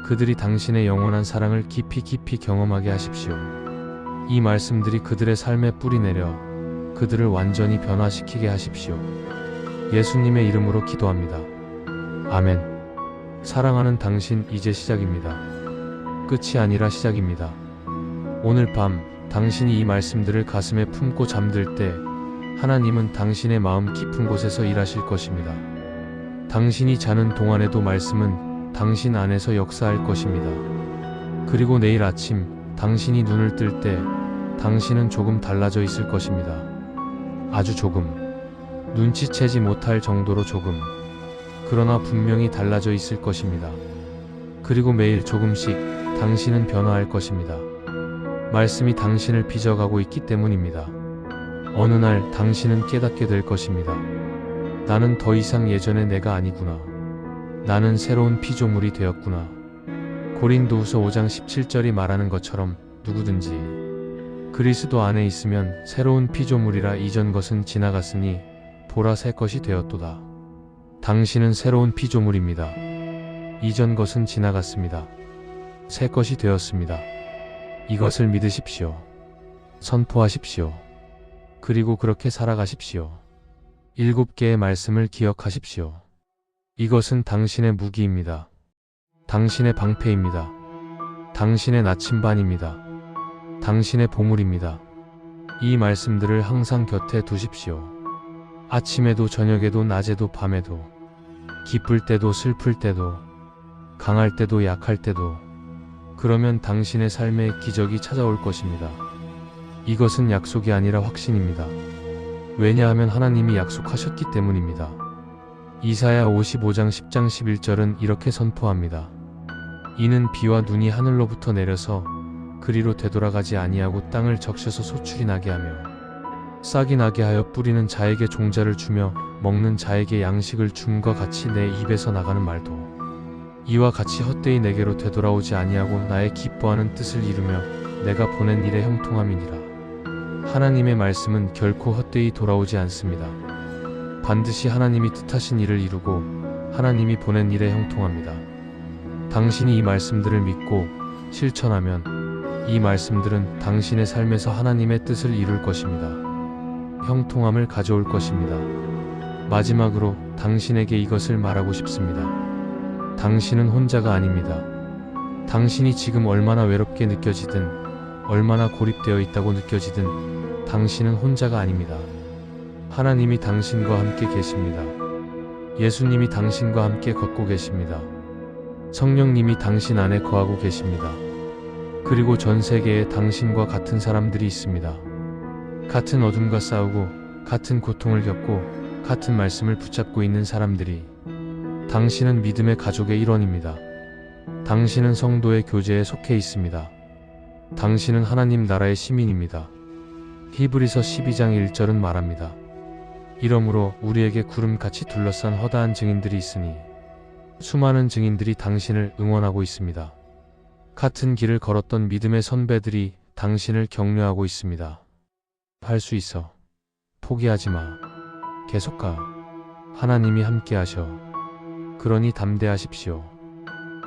그들이 당신의 영원한 사랑을 깊이 경험하게 하십시오. 이 말씀들이 그들의 삶에 뿌리내려 그들을 완전히 변화시키게 하십시오. 예수님의 이름으로 기도합니다. 아멘. 사랑하는 당신, 이제 시작입니다. 끝이 아니라 시작입니다. 오늘 밤 당신이 이 말씀들을 가슴에 품고 잠들 때 하나님은 당신의 마음 깊은 곳에서 일하실 것입니다. 당신이 자는 동안에도 말씀은 당신 안에서 역사할 것입니다. 그리고 내일 아침 당신이 눈을 뜰 때 당신은 조금 달라져 있을 것입니다. 아주 조금. 눈치채지 못할 정도로 조금. 그러나 분명히 달라져 있을 것입니다. 그리고 매일 조금씩 당신은 변화할 것입니다. 말씀이 당신을 빚어가고 있기 때문입니다. 어느 날 당신은 깨닫게 될 것입니다. 나는 더 이상 예전의 내가 아니구나. 나는 새로운 피조물이 되었구나. 고린도후서 5장 17절이 말하는 것처럼 누구든지 그리스도 안에 있으면 새로운 피조물이라 이전 것은 지나갔으니 보라 새 것이 되었도다. 당신은 새로운 피조물입니다. 이전 것은 지나갔습니다. 새 것이 되었습니다. 이것을 믿으십시오. 선포하십시오. 그리고 그렇게 살아가십시오. 7개의 말씀을 기억하십시오. 이것은 당신의 무기입니다. 당신의 방패입니다. 당신의 나침반입니다. 당신의 보물입니다. 이 말씀들을 항상 곁에 두십시오. 아침에도 저녁에도 낮에도 밤에도 기쁠 때도 슬플 때도 강할 때도 약할 때도 그러면 당신의 삶에 기적이 찾아올 것입니다. 이것은 약속이 아니라 확신입니다. 왜냐하면 하나님이 약속하셨기 때문입니다. 이사야 55장 10장 11절은 이렇게 선포합니다. 이는 비와 눈이 하늘로부터 내려서 그리로 되돌아가지 아니하고 땅을 적셔서 소출이 나게 하며 싹이 나게 하여 뿌리는 자에게 종자를 주며 먹는 자에게 양식을 줌과 같이 내 입에서 나가는 말도 이와 같이 헛되이 내게로 되돌아오지 아니하고 나의 기뻐하는 뜻을 이루며 내가 보낸 일에 형통함이니라. 하나님의 말씀은 결코 헛되이 돌아오지 않습니다. 반드시 하나님이 뜻하신 일을 이루고 하나님이 보낸 일에 형통합니다. 당신이 이 말씀들을 믿고 실천하면 이 말씀들은 당신의 삶에서 하나님의 뜻을 이룰 것입니다. 형통함을 가져올 것입니다. 마지막으로 당신에게 이것을 말하고 싶습니다. 당신은 혼자가 아닙니다. 당신이 지금 얼마나 외롭게 느껴지든, 얼마나 고립되어 있다고 느껴지든, 당신은 혼자가 아닙니다. 하나님이 당신과 함께 계십니다. 예수님이 당신과 함께 걷고 계십니다. 성령님이 당신 안에 거하고 계십니다. 그리고 전 세계에 당신과 같은 사람들이 있습니다. 같은 어둠과 싸우고, 같은 고통을 겪고, 같은 말씀을 붙잡고 있는 사람들이. 당신은 믿음의 가족의 일원입니다. 당신은 성도의 교제에 속해 있습니다. 당신은 하나님 나라의 시민입니다. 히브리서 12장 1절은 말합니다. 이러므로 우리에게 구름같이 둘러싼 허다한 증인들이 있으니 수많은 증인들이 당신을 응원하고 있습니다. 같은 길을 걸었던 믿음의 선배들이 당신을 격려하고 있습니다. 할 수 있어. 포기하지 마. 계속 가. 하나님이 함께 하셔. 그러니 담대하십시오.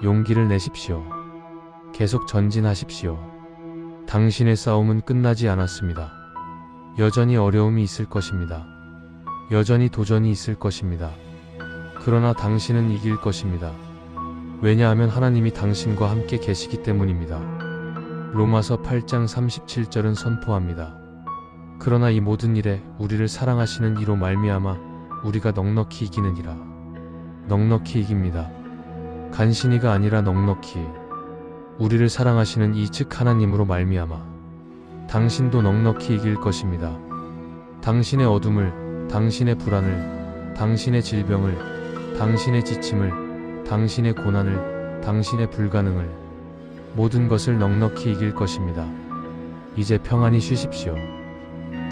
용기를 내십시오. 계속 전진하십시오. 당신의 싸움은 끝나지 않았습니다. 여전히 어려움이 있을 것입니다. 여전히 도전이 있을 것입니다. 그러나 당신은 이길 것입니다. 왜냐하면 하나님이 당신과 함께 계시기 때문입니다. 로마서 8장 37절은 선포합니다. 그러나 이 모든 일에 우리를 사랑하시는 이로 말미암아 우리가 넉넉히 이기느니라. 넉넉히 이깁니다. 간신히가 아니라 넉넉히. 우리를 사랑하시는 이 즉 하나님으로 말미암아 당신도 넉넉히 이길 것입니다. 당신의 어둠을, 당신의 불안을, 당신의 질병을, 당신의 지침을, 당신의 고난을, 당신의 불가능을, 모든 것을 넉넉히 이길 것입니다. 이제 평안히 쉬십시오.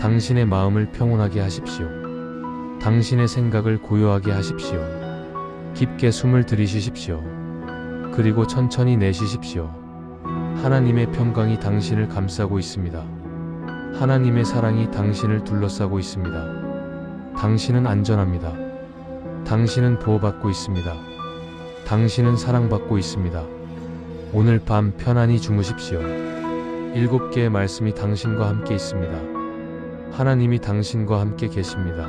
당신의 마음을 평온하게 하십시오. 당신의 생각을 고요하게 하십시오. 깊게 숨을 들이쉬십시오. 그리고 천천히 내쉬십시오. 하나님의 평강이 당신을 감싸고 있습니다. 하나님의 사랑이 당신을 둘러싸고 있습니다. 당신은 안전합니다. 당신은 보호받고 있습니다. 당신은 사랑받고 있습니다. 오늘 밤 편안히 주무십시오. 7개의 말씀이 당신과 함께 있습니다. 하나님이 당신과 함께 계십니다.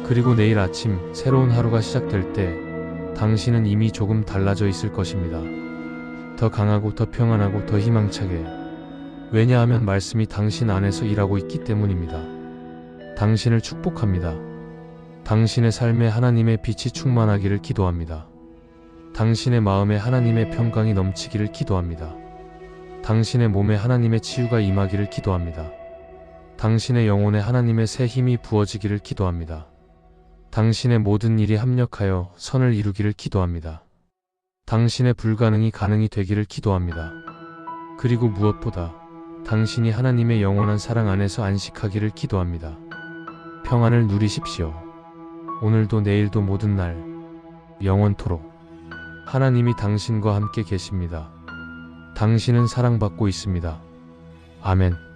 그리고 내일 아침 새로운 하루가 시작될 때 당신은 이미 조금 달라져 있을 것입니다. 더 강하고 더 평안하고 더 희망차게. 왜냐하면 말씀이 당신 안에서 일하고 있기 때문입니다. 당신을 축복합니다. 당신의 삶에 하나님의 빛이 충만하기를 기도합니다. 당신의 마음에 하나님의 평강이 넘치기를 기도합니다. 당신의 몸에 하나님의 치유가 임하기를 기도합니다. 당신의 영혼에 하나님의 새 힘이 부어지기를 기도합니다. 당신의 모든 일이 합력하여 선을 이루기를 기도합니다. 당신의 불가능이 가능이 되기를 기도합니다. 그리고 무엇보다 당신이 하나님의 영원한 사랑 안에서 안식하기를 기도합니다. 평안을 누리십시오. 오늘도 내일도 모든 날 영원토록 하나님이 당신과 함께 계십니다. 당신은 사랑받고 있습니다. 아멘.